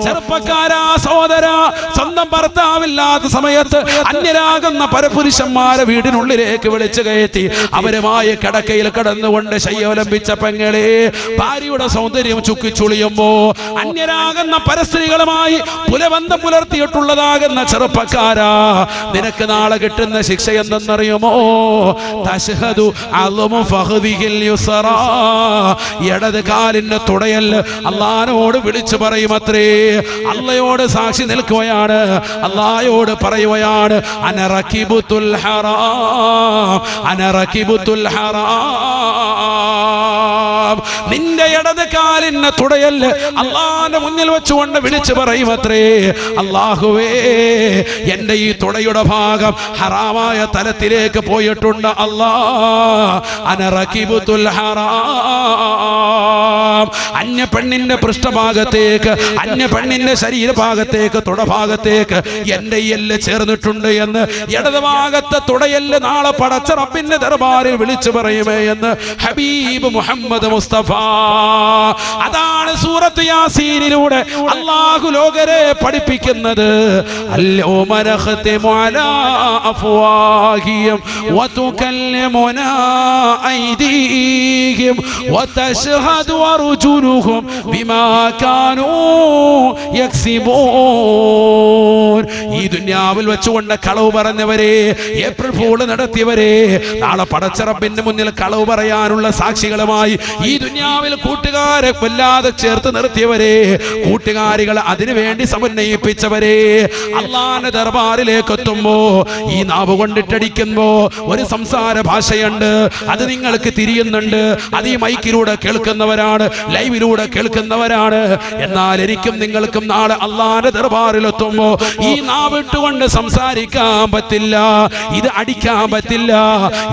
ചെറുപ്പക്കാരാ സഹോദരാ, സ്വന്തം ഭർത്താവില്ലാത്ത സമയത്ത് അന്യരാകുന്ന പരപുരുഷന്മാരെ വീടിനുള്ളിലേക്ക് വിളിച്ചു കയറ്റി അവരുമായി കിടക്കയിൽ കിടന്നുകൊണ്ട് ശയ്യവലംബിച്ച പെങ്ങളെ, ഭാര്യയുടെ സൗന്ദര്യം ചുക്കിച്ചുളിയുമ്പോ അന്യരാകുന്ന പരസ്ത്രീകളുമായി പുലബന്ധം പുലർത്തിയിട്ടുള്ളതാകുന്ന ചെറുപ്പക്കാരാ, നിനക്ക് നാളെ കിട്ടുന്ന ശിക്ഷ എന്തെന്നറിയുമോ, തശ്ഹദു അൽമു ഫഖദിഹിൽ യുസ്റാ, ഇടത് കാലിന്റെ തുടയല് അല്ലാഹുവോട് വിളിച്ചു പറയുമത്രേ. അള്ളയോട് സാക്ഷി നിൽക്കുകയാണ്, അല്ലാഹുവോട് പറയുകയാണ്, അന റകിബുത്തുൽ ഹറാം, അന റകിബുത്തുൽ ഹറാം, നിന്റെ ഇടത് കാലിന്റെ തുടയല് അല്ലാഹുവിന്റെ മുന്നിൽ വെച്ചുകൊണ്ട് വിളിച്ചു പറയുമത്രേ, അല്ലാഹുവേ എന്റെ ഈ തുടയുടെ ഭാഗം ഹറാമായ തലത്തിലേക്ക് പോയിട്ടുണ്ട് അല്ലാഹ്, അന റകിബുത്തുൽ ഹറാം, അന്യ പെണ്ണിന്റെ പൃഷ്ഠഭാഗത്തേക്ക്, അന്യ പെണ്ണിന്റെ ശരീരഭാഗത്തേക്ക്, തുടഭാഗത്തേക്ക് എന്റെ എല്ല് ചേർന്നിട്ടുണ്ട് എന്ന് ഇടതുഭാഗത്തെ തുടയെല്ല് നാളെ പടച്ച റബ്ബിന്റെ ദർബാറിൽ വിളിച്ചു പറയുമേ എന്ന് ഹബീബ് മുഹമ്മദ് മുസ്തഫ. അതാണ് സൂറത്ത് യാസീനിലൂടെ അല്ലാഹു ലോകരെ പഠിപ്പിക്കുന്നത്. അൽയൗമ നഖ്തിമു അലാ അഫ്വാഹിഹിം വതുകല്ലിമുനാ ഐദീഹിം വതശ്ഹദു അർജുലുഹും ബിമാ കാനൂ യക്സിബൂൻ. ഈ ദുനിയാവിൽ വെച്ചുകൊണ്ട് കളവ് പറഞ്ഞവരെ, ഏപ്രിൽ ഫൂൾ നടത്തിയവരെ, നാളെ പടച്ച റബ്ബിന്റെ മുന്നിൽ കളവ് പറയാനുള്ള സാക്ഷികളുമായി ഈ ദുനിയാവിൽ കൂട്ടുകാരെ വല്ലാതെ ചേർത്ത് നിർത്തിയവരെ, കൂട്ടുകാരികൾ അതിനുവേണ്ടി സമന്വയിപ്പിച്ചവരെ, അല്ലാഹുവിന്റെ ദർബാറിലേക്ക് എത്തുമ്പോ ഈ നാവ് കൊണ്ടിട്ടടിക്കുമ്പോ ഒരു സംസാര ഭാഷയുണ്ട്, അത് നിങ്ങൾക്ക് തിരിയുന്നുണ്ട്, അത് ഈ മൈക്കിലൂടെ കേൾക്കുന്നവരാണ്, ലൈവിലൂടെ കേൾക്കുന്നവരാണ്. എന്നാൽ എനിക്കും നിങ്ങൾക്കും നാളെ അല്ലാഹുവിന്റെ ദർബാറിൽ എത്തുമ്പോ ഈ നാവിട്ടുകൊണ്ട് സംസാരിക്കാൻ പറ്റില്ല, ഇത് അടിക്കാൻ പറ്റില്ല.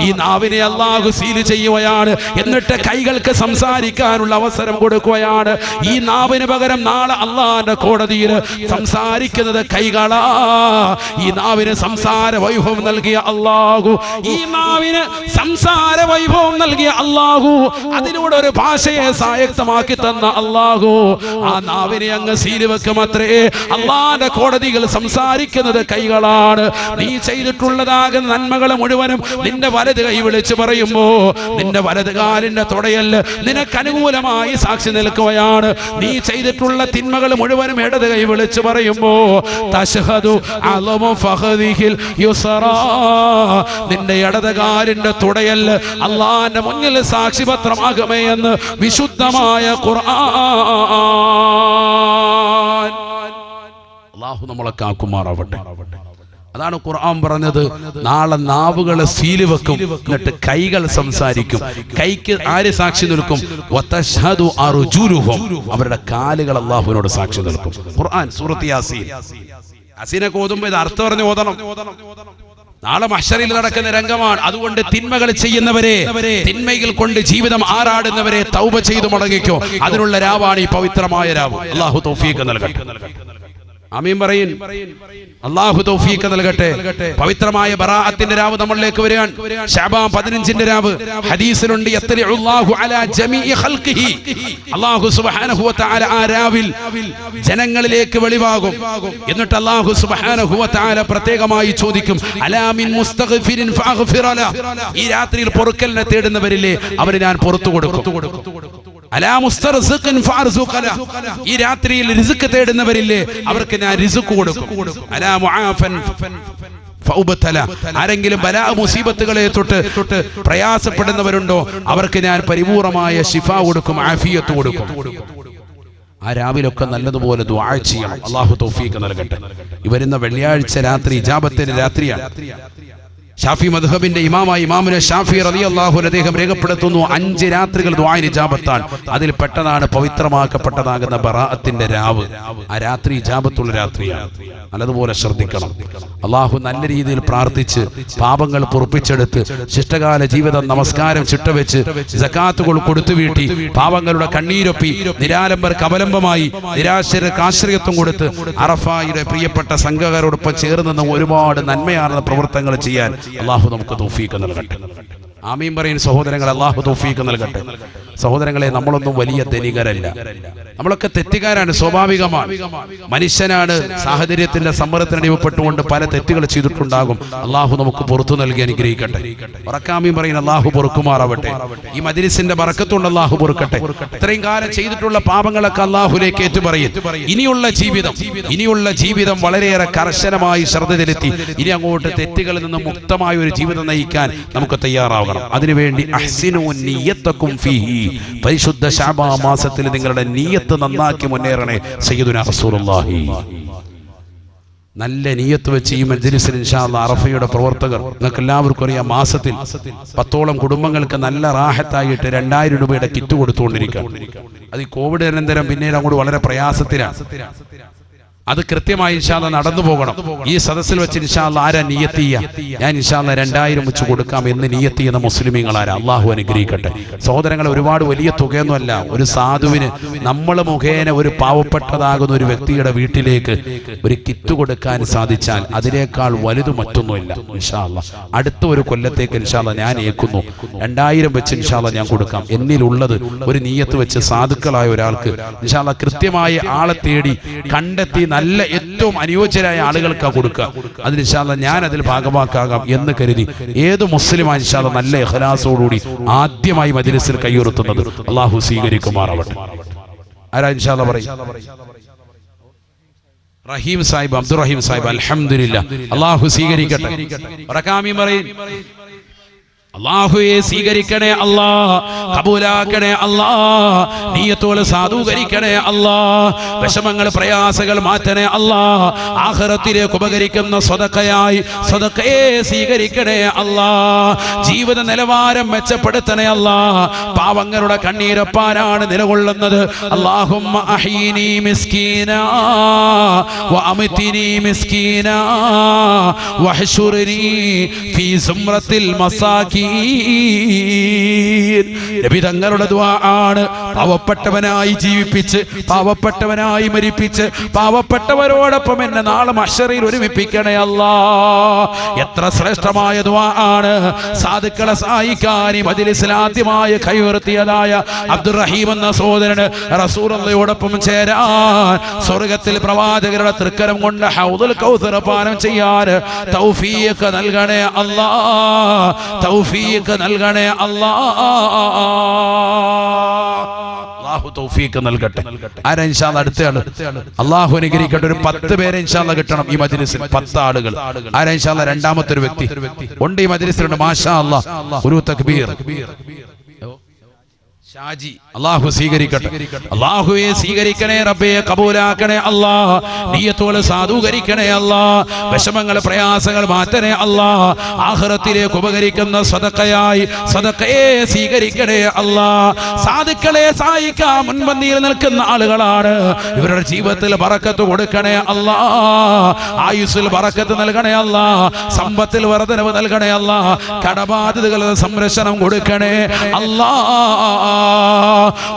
ഈ നാവിനെ അല്ലാഹു സീൽ ചെയ്യുകയാണ്, എന്നിട്ട് കൈകൾക്ക് സംസാരിക്കാനുള്ള അവസരം കൊടുക്കുകയാണ്. ഈ നാവിന് പകരം നാളെ അല്ലാഹുവിന്റെ കോടതിയിൽ സംസാരിക്കുന്നത് കൈകളാ. ഈ നാവിന് സംസാര വൈഭവം നൽകിയ അല്ലാഹു, ഈ നാവിന് സംസാര വൈഭവം നൽകിയ അല്ലാഹു, അതിലൂടെ ഒരു ഭാഷയെ സായക്തമാക്കി തന്ന അല്ലാഹു, ആ നാവിനെ അങ്ങ് സീല് വെക്കുമത്രേ. അല്ലാഹുവിന്റെ കോടതികൾ സംസാരിക്കുന്നത് കൈകളാണ്. നീ ചെയ്തിട്ടുള്ളതാകുന്ന നന്മകൾ മുഴുവനും നിന്റെ വലത് കൈ വിളിച്ചു പറയുമ്പോ നിന്റെ വലത് കാലിന്റെ തുടയല് നിനക്ക് അനുകൂലമായി സാക്ഷി നിൽക്കുകയാണ്. നീ ചെയ്തിട്ടുള്ള തിന്മകൾ മുഴുവനും ഇടത് കൈ വിളിച്ചു പറയുമ്പോ തശ്ഹദു അൽമു ഫഖദിഹിൽ യുസ്റാ, നിന്റെ ഇടത് കാലിന്റെ തുടയല് അല്ലാഹുവിന്റെ മുന്നിൽ സാക്ഷിപത്രമാകുമേ എന്ന് വിശുദ്ധമായ ഖുർആൻ. അല്ലാഹു നമ്മളെ കാക്കുമാറാവട്ടെ. അതാണ് ഖുർആൻ പറഞ്ഞത്, നാളെ നാവുകളെ സീല് വെക്കും, എന്നിട്ട് കൈകൾ സംസാരിക്കും. കൈക്ക് ആര് സാക്ഷി നിൽക്കും? വതശ്ഹദു അർജുലുഹും, അവരുടെ കാലുകൾ അല്ലാഹുവിനോട് സാക്ഷി നിൽക്കും. ഖുർആൻ സൂറത്ത് യാസീൻ. യാസീനൊക്കെ ഓതുമ്പോൾ ഇത് അർത്ഥം പറഞ്ഞ് ഓതണം. നാളെ മഹ്ശറിൽ നടക്കുന്ന രംഗമാണ്. അതുകൊണ്ട് തിന്മകൾ ചെയ്യുന്നവരെ, തിന്മകൾ കൊണ്ട് ജീവിതം ആറാടുന്നവരെ തൗബ ചെയ്തു മടങ്ങിക്കോ. അതിനുള്ള രാവാണ് ഈ പവിത്രമായ രാവ്. അല്ലാഹു തൗഫീഖ് നൽകട്ടെ. ആമീൻ പറയിൻ. അല്ലാഹു തൗഫീഖ് നൽകട്ടെ. പവിത്രമായ ബറാഅത്തിന്റെ രാവ് നമ്മളിലേക്ക് വരികയാണ്. ശഅബാൻ 15ന്റെ രാവ്. ഹദീസിലുണ്ട് യത്ലിഉല്ലാഹു അലാ ജമീഇ ഖൽഖിഹി. അല്ലാഹു സുബ്ഹാനഹു വ തആല ആ രാവിൽ ജനങ്ങളിലേക്ക് വെളിവാകും. എന്നിട്ട് അല്ലാഹു സുബ്ഹാനഹു വ തആല പ്രത്യേകമായി ചോദിക്കും, അലാ മിൻ മുസ്തഗ്ഫിരിൻ ഫഅഗ്ഫിറ ലഹു. ഈ രാത്രിയിൽ പൊറുക്കലിനെ തേടുന്നവരില്ലേ, അവന് ഞാൻ പുറത്തു കൊടുക്കും. അലാ മുസ്തർസിഖിൻ ഫഅർസുഖ ലഹു. ഈ രാത്രിയിൽ റിസ്ക് തേടുന്നവരില്ലേ, അവർക്ക് ഞാൻ റിസ്ക് കൊടുക്കും. അലാ മുആഫൻ ഫഉബ്തല. ആരെങ്കിലും ബലാ മുസീബത്തുകളെ തൊട്ട് പ്രയാസപ്പെടുന്നവരുണ്ടോ, അവർക്ക് ഞാൻ പരിപൂർണമായ ശിഫ കൊടുക്കും, ആഫിയത്ത് കൊടുക്കും. ആ രാവിലൊക്കെ നല്ലതുപോലെ ദുആ ചെയ്യണം. അല്ലാഹു തൗഫീഖ് നൽകട്ടെ. ഈ വരുന്ന വെള്ളിയാഴ്ച രാത്രി ഇജാബത്തിന്റെ രാത്രിയാണ്. ഷാഫി മദ്ഹബിന്റെ ഇമാമായ ഇമാമുന ഷാഫി റളിയല്ലാഹു അൻഹു അദ്ദേഹം രേഖപ്പെടുത്തുന്നു, 5 രാത്രികൾ ദുആഇന് ഇജാബത്താണ്. അതിൽ പെട്ടതാണ് പവിത്രമാക്കപ്പെട്ടതാകുന്ന ബറാഅത്തിന്റെ രാവ്. ആ രാത്രി ഇജാബത്തുള്ള രാത്രിയാണ്. നല്ലതുപോലെ ശ്രദ്ധിക്കണം. അല്ലാഹു നല്ല രീതിയിൽ പ്രാർത്ഥിച്ച് പാപങ്ങൾ പൊറുപ്പിച്ചെടുത്ത് ശിഷ്ടകാല ജീവിതം നമസ്കാരം ചിട്ടവെച്ച് സകാത്തുകൾ കൊടുത്തു വീട്ടി പാപങ്ങളുടെ കണ്ണീരൊപ്പി നിരാലംബർക്ക് അവലംബമായി നിരാശർക്ക് ആശ്രയത്വം കൊടുത്ത് അറഫായുടെ പ്രിയപ്പെട്ട സംഘകാരോടൊപ്പം ചേർന്ന് ഒരുപാട് നന്മയാർന്ന പ്രവർത്തനങ്ങൾ ചെയ്യാൻ അല്ലാഹു നമുക്ക് തൗഫീഖ് നൽകട്ടെ. ആമീൻ പറയും സഹോദരങ്ങളെ. അല്ലാഹു തൗഫീഖ് നൽകട്ടെ. സഹോദരങ്ങളെ, നമ്മളൊന്നും വലിയ ധനികരല്ല, നമ്മളൊക്കെ തെറ്റുകാരാണ്, സ്വാഭാവികമാണ്. മനുഷ്യനാണ്. സാഹചര്യത്തിന്റെ സമ്മർദ്ദത്തിനടിമപ്പെട്ടുകൊണ്ട് പല തെറ്റുകൾ ചെയ്തിട്ടുണ്ടാകും. അല്ലാഹു നമുക്ക് പുറത്തു നൽകി അനുഗ്രഹിക്കട്ടെ. ഉറക്കാമീൻ പറയുന്ന അല്ലാഹു പൊറുക്കുമാറാവട്ടെ. ഈ മജ്‌ലിസിന്റെ ബറക്കത്തുകൊണ്ട് അല്ലാഹു പൊറുക്കട്ടെ. ഇത്രയും കാലം ചെയ്തിട്ടുള്ള പാപങ്ങളൊക്കെ അല്ലാഹുവിലേക്ക് ഏറ്റുപറയും. ഇനിയുള്ള ജീവിതം വളരെയേറെ കർശനമായി ശ്രദ്ധ ചെലുത്തി ഇനി അങ്ങോട്ട് തെറ്റുകളിൽ നിന്ന് മുക്തമായ ഒരു ജീവിതം നയിക്കാൻ നമുക്ക് തയ്യാറാവണം. അതിനുവേണ്ടി അഹ്സിനു നിയ്യത്തക്കും ഫീഹി, പരിശുദ്ധ ശഅബാൻ മാസത്തിൽ നിങ്ങളുടെ നിയ്യത്ത് നന്നാക്കി മുന്നേറണേ. സയ്യിദുനാ റസൂലുള്ളാഹി നല്ല നിയ്യത്ത് വെച്ച് ഈ മജ്‌ലിസിൽ ഇൻഷാ അല്ലാഹ് അറഫയുടെ പ്രവർത്തകർ, നിങ്ങൾക്ക് എല്ലാവർക്കും അറിയാം, മാസത്തിൽ 10ഓളം കുടുംബങ്ങൾക്ക് നല്ല റാഹത്തായിട്ട് 2000 രൂപയുടെ കിറ്റ് കൊടുത്തുകൊണ്ടിരിക്കുകയാണ്. അത് ഈ കോവിഡ് അനന്തരം പിന്നീട് അങ്ങോട്ട് വളരെ പ്രയാസത്തിലാണ്. അത് കൃത്യമായി ഇൻഷാ അല്ലാഹ് നടന്നു പോകണം. ഈ സദസ്സിൽ വെച്ച് ഇൻഷാ അല്ലാഹ് ആരാ നിയ്യത്ത് ചെയ്യുക, ഞാൻ ഇൻഷാ അല്ലാഹ് 2000 വെച്ച് കൊടുക്കാം എന്ന് നിയ്യത്ത് ചെയ്യുന്ന മുസ്ലിമീങ്ങൾ ആരാ? അല്ലാഹു അനുഗ്രഹിക്കട്ടെ. സഹോദരങ്ങളെ, ഒരുപാട് വലിയ തുകയൊന്നുമല്ല. ഒരു സാധുവിന് നമ്മൾ മുഖേന ഒരു പാവപ്പെട്ടതാകുന്ന ഒരു വ്യക്തിയുടെ വീട്ടിലേക്ക് ഒരു കിറ്റ് കൊടുക്കാൻ സാധിച്ചാൽ അതിനേക്കാൾ വലുത് മറ്റൊന്നുമില്ല. ഇൻഷാ അല്ലാഹ് അടുത്ത ഒരു കൊല്ലത്തേക്ക് ഇൻഷാ അല്ലാഹ് ഞാൻ ഏൽക്കുന്നു. 2000 വെച്ച് ഇൻഷാ അല്ലാഹ് ഞാൻ കൊടുക്കാം. എന്നിലുള്ളത് ഒരു നിയ്യത്ത് വെച്ച് സാധുക്കളായ ഒരാൾക്ക് ഇൻഷാ അല്ലാഹ് കൃത്യമായി ആളെ തേടി കണ്ടെത്തി നല്ല ഏറ്റവും അനുയോജ്യരായ ആളുകൾക്ക് കൊടുക്കുക. അതിന് ഇൻഷാ അല്ലാഹ് ഞാൻ അതിൽ ഭാഗമാക്കാകാം എന്ന് കരുതി ഏത് മുസ്ലിമായി ഇൻഷാ അല്ലാഹ് നല്ല ഇഖ്ലാസോടുകൂടി ആദ്യമായി മജ്‌ലിസിൽ കൈയുയർത്തുന്നത് അല്ലാഹു സ്വീകരിക്കുമാറാവട്ടെ. ആരാ ഇൻഷാ അല്ലാഹ് പറയും? റഹീം സാഹിബ്, അബ്ദുറഹീം സാഹിബ്. അൽഹംദുലില്ലാഹ്, അല്ലാഹു സ്വീകരിക്കട്ടെ. റകാമീൻ പറയും. അല്ലാഹുവേ സ്വീകരിക്കണേ അല്ലാ, കബൂലാക്കണേ അല്ലാ, നിയ്യത്തോടെ സാധൂകരിക്കണേ അല്ലാ, വിഷമങ്ങൾ പ്രയാസങ്ങൾ മാറ്റണേ അല്ലാ, ആഖിറത്തിലേക്ക് ഉപകരിക്കുന്ന സ്വതക്കയായി സ്വതക്കയെ സ്വീകരിക്കണേ അല്ലാ, ജീവിത നിലവാരം മെച്ചപ്പെടുത്തണേ അല്ലാ. പാവങ്ങളുടെ കണ്ണീരപ്പാനാണ് നിലകൊള്ളുന്നത്. അല്ലാഹുമ്മ അഹീനി മിസ്കീനാ വഅമിതിനി മിസ്കീനാ വഹ്ശുർനി ഫീ സുംറത്തിൽ മസാകീൻ. നബി തങ്ങളുടെ ദുആ ആണ്. പാവപ്പെട്ടവനായി ജീവിപ്പിച്ച് പാവപ്പെട്ടവനായി മരിപ്പിച്ച് പാവപ്പെട്ടവരോടൊപ്പം എന്നെ നാളെ മഹ്ശറിൽ ഒരുമിപ്പിക്കണേ അല്ലാ. എത്ര ശ്രേഷ്ഠമായ ദുആ ആണ്. സാധുക്കളെ സഹായിക്കാൻ മജ്‌ലിസിൽ ആദ്യമായി കൈയുയർത്തിയതായ അബ്ദുറഹീം എന്ന സഹോദരന് റസൂലുള്ളാഹിയോടൊപ്പം ചേരാൻ, സ്വർഗ്ഗത്തിൽ പ്രവാചകരുടെ തൃക്കരം കൊണ്ട് ഹൗദുൽ കൗസർ പാനം ചെയ്യാൻ തൗഫീഖ് നൽകണേ അല്ലാ, തൗഫീഖ് നൽകണേ അല്ലാ. അല്ലാഹു തൗഫീഖ് നൽകട്ടെ. ആരാ ഇൻഷാ അല്ലാഹ് അടുത്തയാള്? അല്ലാഹു അനുഗ്രഹിക്കട്ടെ. ഒരു 10 പേരെ ഇൻഷാ അല്ലാഹ് കിട്ടണം ഈ മജ്‌ലിസിൽ. 10 ആളുകൾ. ആരാ ഇൻഷാ അല്ലാഹ് രണ്ടാമത്തെ ഒരു വ്യക്തി ഉണ്ട് ഈ മജ്‌ലിസിലുണ്ട്? മാഷാ അല്ലാഹ്, ഒരു തക്ബീർ. ഷാജി, അല്ലാഹു സ്വീകരിക്കട്ടെ. അല്ലാഹുവേ സ്വീകരിക്കണേ റബ്ബേ, കബൂലാക്കണേ അല്ലാ, നിയ്യത്തോടെ സാധൂകരിക്കണേ അല്ലാ, വിഷമങ്ങൾ പ്രയാസങ്ങൾ മാറ്റണേ അല്ലാ, ആഖിറത്തിലേക്ക് ഉപകരിക്കുന്ന സദഖയായി സദഖയെ സ്വീകരിക്കണേ അല്ലാ. സാധുക്കളെ സഹായിക്കാൻ മുൻപന്തിയിൽ നിൽക്കുന്ന ആളുകളാണ്. ഇവരുടെ ജീവിതത്തിൽ ബറക്കത്ത് കൊടുക്കണേ അല്ലാ, ആയുസ്സിൽ ബറക്കത്ത് നൽകണേ അല്ലാ, സമ്പത്തിൽ വർധനവ് നൽകണേ അല്ലാ, കടബാധ്യതകളുടെ സംരക്ഷണം കൊടുക്കണേ അല്ലാ.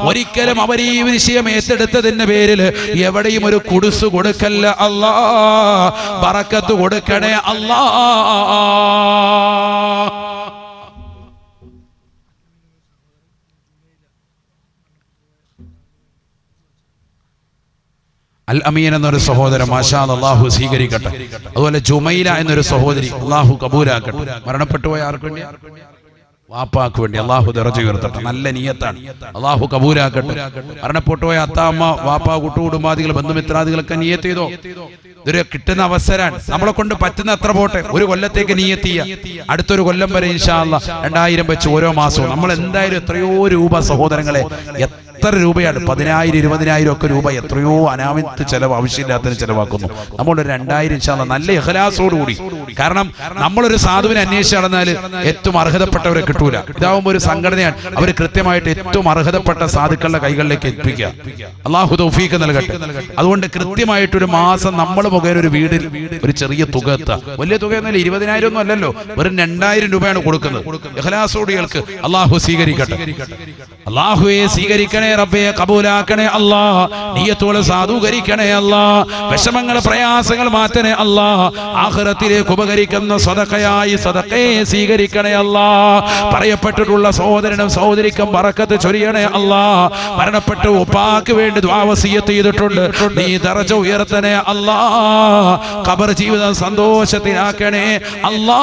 ഒരിക്കലും അവർ ഈ വിഷയം ഏറ്റെടുത്തതിന്റെ പേരിൽ എവിടെയും ഒരു കുടുസ് കൊടുക്കല്ല അല്ലാ. ബറക്കത്ത് കൊടുക്കണേ അല്ലാ. അൽ അമീൻ എന്നൊരു സഹോദരൻ മാഷാ അല്ലാഹു സ്വീകരിക്കട്ടെ. അതുപോലെ ജുമൈല എന്നൊരു സഹോദരി അല്ലാഹു കബൂലാക്കട്ടെ. മരണപ്പെട്ടുപോയ ആർക്ക് വേണ്ടി? വാപ്പാക്ക് വേണ്ടി അല്ലാഹു ദറജ ഉയർത്തട്ടെ. നല്ല നിയത്താണ്, അല്ലാഹു കബൂലാക്കട്ടെ. മരണപ്പെട്ടുപോയ അത്താമ്മ, വാപ്പ, കുട്ടുകുടുംബാദികൾ, ബന്ധുമിത്രാദികളൊക്കെ നിയത്ത് ചെയ്തോ. ഇതൊരു കിട്ടുന്ന അവസരമാണ്. നമ്മളെ കൊണ്ട് പറ്റുന്ന അത്ര പോട്ടെ. ഒരു കൊല്ലത്തേക്ക് നിയത്ത് ചെയ്യുക. അടുത്തൊരു കൊല്ലം വരെ ഇൻഷാ അല്ലാഹ് 2000 വെച്ച് ഓരോ മാസവും നമ്മൾ എന്തായാലും എത്രയോ രൂപ സഹോദരങ്ങളെ, എത്ര രൂപയാണ്? 10,000 20,000 ഒക്കെ രൂപ എത്രയോ അനാവശ്യ ചെലവ്, ആവശ്യമില്ലാത്തതിന് ചെലവാക്കുന്നു. നമ്മളൊരു 2000 ഇൻഷാ അല്ലാഹ് നല്ല ഇഖ്ലാസോടുകൂടി. കാരണം നമ്മളൊരു സാധുവിനെ അന്വേഷിച്ച് നടന്നാൽ ഏറ്റവും അർഹതപ്പെട്ടവരെ കിട്ടൂല. ഇതാവുമ്പോൾ ഒരു സംഘടനയാണ്, അവർ കൃത്യമായിട്ട് ഏറ്റവും അർഹതപ്പെട്ട സാധുക്കളുടെ കൈകളിലേക്ക് എത്തിക്കുക. അല്ലാഹു തൗഫീഖ് നൽകട്ടെ. അതുകൊണ്ട് കൃത്യമായിട്ടൊരു മാസം നമ്മൾ മുഖേന ഒരു വീടിൽ ഒരു ചെറിയ തുക എത്താം. വലിയ തുക എന്നല്ല, 20,000 ഒന്നും അല്ലല്ലോ, വെറും 2000 രൂപയാണ് കൊടുക്കുന്നത്. ഇഖ്ലാസോടികൾക്ക് അല്ലാഹു സ്വീകരിക്കട്ടെ. അല്ലാഹുവേ സ്വീകരിക്കണേ റബ്ബേ, കബൂലാക്കണേ അല്ലാ. നിയ്യത്തോടെ സാധൂകരിക്കണേ അല്ലാ. വിഷമങ്ങൾ പ്രയാസങ്ങൾ മാറ്റണേ അല്ലാ. ആഖിറത്തിലേക്ക് ഉപകരിക്കുന്ന സദഖയായി സദഖയെ സ്വീകരിക്കണേ അല്ലാ. പറയപ്പെട്ടിട്ടുള്ള സഹോദരനും സഹോദരിക്കും ബറക്കത്ത് ചൊരിയണേ അല്ലാ. മരണപ്പെട്ട ഉപ്പാക്ക് വേണ്ടി ദുആ വസിയത്ത് ചെയ്തിട്ടുണ്ട്, നീ ദറജ ഉയർത്തണേ അല്ലാ. ഖബർ ജീവിതം സന്തോഷത്തിലാക്കണേ അല്ലാ.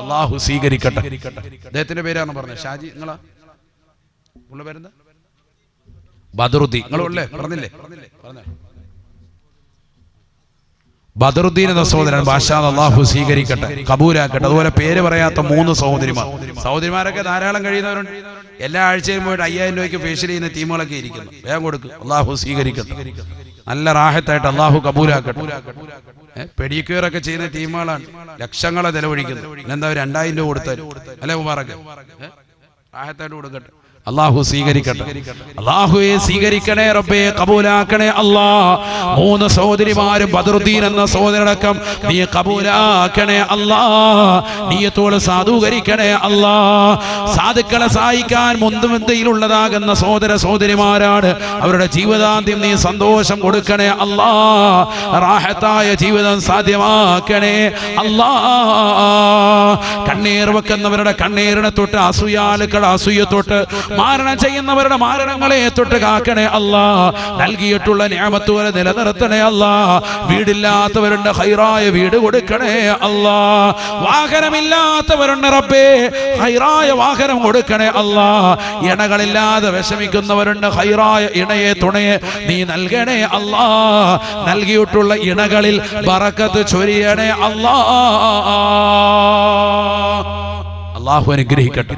അല്ലാഹു സ്വീകരിക്കട്ടെ. അദ്ദേഹത്തിന്റെ പേരാണ് പറഞ്ഞത്, ഷാജി. നിങ്ങളാ ഉള്ള പേരെന്താ? ബദറുദ്ദീൻ. നിങ്ങളല്ലേ പറഞ്ഞില്ലേ? ബദറുദ്ദീൻ എന്ന സഹോദരൻ മാഷാ അല്ലാഹു സ്വീകരിക്കട്ടെ, കബൂലാക്കട്ടെ. അതുപോലെ പേര് പറയാത്ത 3 സഹോദരിമാരൊക്കെ ധാരാളം കഴിയുന്നവരുണ്ട്. എല്ലാ ആഴ്ചയും പോയിട്ട് 5000 രൂപയ്ക്ക് ഫേഷ്യൽ ചെയ്യുന്ന ടീമുകളൊക്കെ ഇരിക്കുന്നു. വേഗം കൊടുക്കും. അല്ലാഹു സ്വീകരിക്കട്ടെ. നല്ല റാഹത്തായിട്ട് അല്ലാഹു കബൂലാക്കട്ടെ. പെഡിക്യൂറൊക്കെ ചെയ്യുന്ന ടീമുകളാണ്, ലക്ഷങ്ങളെ ചെലവഴിക്കുന്നത്. എന്താ 2000 രൂപ കൊടുത്താൽ അല്ലെ മുബാറക്ക്? റാഹത്തായിട്ട് കൊടുക്കട്ടെ. അല്ലാഹു സ്വീകരിക്കട്ടെ. അല്ലാഹുവേ സ്വീകരിക്കണേ റബ്ബേ, കബൂലാക്കണേ അല്ലാ. 3 സഹോദരിമാരും ബദറുദ്ദീൻ എന്ന സഹോദരനടക്കം നീ കബൂലാക്കണേ അല്ലാ. നിയ്യത്തോട് സാധൂകരിക്കണേ അല്ലാ. സാധുക്കളെ സഹായിക്കാൻ മുൻപന്തിയിലുള്ളതാകുന്ന സഹോദര സഹോദരിമാരാണ്. അവരുടെ ജീവിതാന്ത്യം നീ സന്തോഷം കൊടുക്കണേ അല്ലാ. റാഹത്തായ ജീവിതം സാധ്യമാക്കണേ അല്ലാ. കണ്ണീർ വെക്കുന്നവരുടെ കണ്ണീരിനെ തൊട്ട്, അസൂയാലുക്കളുടെ അസൂയ തൊട്ട്, മാരണം ചെയ്യുന്നവരുടെ മാരണങ്ങളെ തൊട്ട് കാക്കണേ അല്ലാ. നൽകിയിട്ടുള്ള നിഅമത്തുകളെ നിലനിർത്തണേ അല്ലാ. വീടില്ലാത്തവരുടെ ഹൈറായ വീട് കൊടുക്കണേ അല്ലാ. വാഹനമില്ലാത്തവരുടെ റബ്ബേ ഹൈറായ വാഹനം കൊടുക്കണേ അല്ലാ. ഇണകളില്ലാതെ വിഷമിക്കുന്നവരുടെ ഹൈറായ ഇണയെ തുണയെ നീ നൽകണേ അല്ലാ. നൽകിയിട്ടുള്ള ഇണകളിൽ ബറക്കത്ത് ചൊരിയണേ അല്ലാ. അല്ലാഹു അനുഗ്രഹിക്കട്ടെ.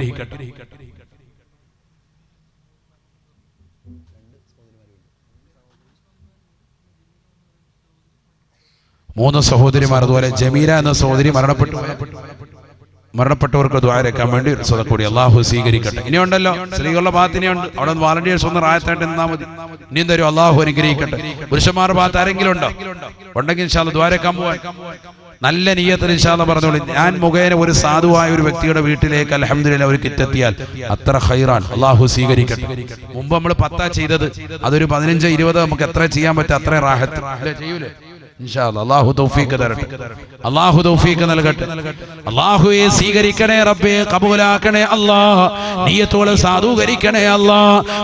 3 സഹോദരിമാർ. അതുപോലെ ജമീല എന്ന സഹോദരി മരണപ്പെട്ടവർക്ക് ദ്വാരക്കാൻ വേണ്ടി സ്വതക്കൂടി അല്ലാഹു സ്വീകരിക്കട്ടെ. ഇനിയുണ്ടല്ലോ സ്ത്രീകളുടെ ഭാഗത്തിനെയുണ്ട്, അവിടെ വാളണ്ടിയേഴ്സ് ഒന്ന് റായത്തായിട്ട് നിന്നാൽ മതി. ഇനിയും തരും. അല്ലാഹു അനുഗ്രഹിക്കട്ടെ. പുരുഷന്മാരുടെ ഭാഗത്ത് ആരെങ്കിലും ഉണ്ടോ? ഉണ്ടെങ്കിൽ ഇൻഷാ അല്ലാഹ് ദ്വാരക്കാൻ പോവാൻ നല്ല നിയ്യത്തിൽ ഇൻഷാ അല്ലാഹ് പറഞ്ഞോളൂ. ഞാൻ മുഖേന ഒരു സാധുവായ ഒരു വ്യക്തിയുടെ വീട്ടിലേക്ക് അൽഹംദുലില്ലാഹ് ഒരു കിറ്റെത്തിയാൽ അത്ര ഖൈറാൻ. അല്ലാഹു സ്വീകരിക്കട്ടെ. മുമ്പ് നമ്മൾ 10 ചെയ്തത്, അതൊരു 15 20 നമുക്ക് എത്ര ചെയ്യാൻ പറ്റും അത്ര റാഹത്ത് ചെയ്യൂലേ? ഇൻഷാ അല്ലാഹ് അല്ലാഹു തൗഫീഖ് തരട്ടെ. അല്ലാഹു തൗഫീഖ് നൽകട്ടെ. അല്ലാഹുവേ സ്വീകരിക്കണേ റബ്ബേ, കബൂലാക്കണേ അല്ലാ. നിയ്യത്തോടെ സാധൂകരിക്കണേ അല്ലാ.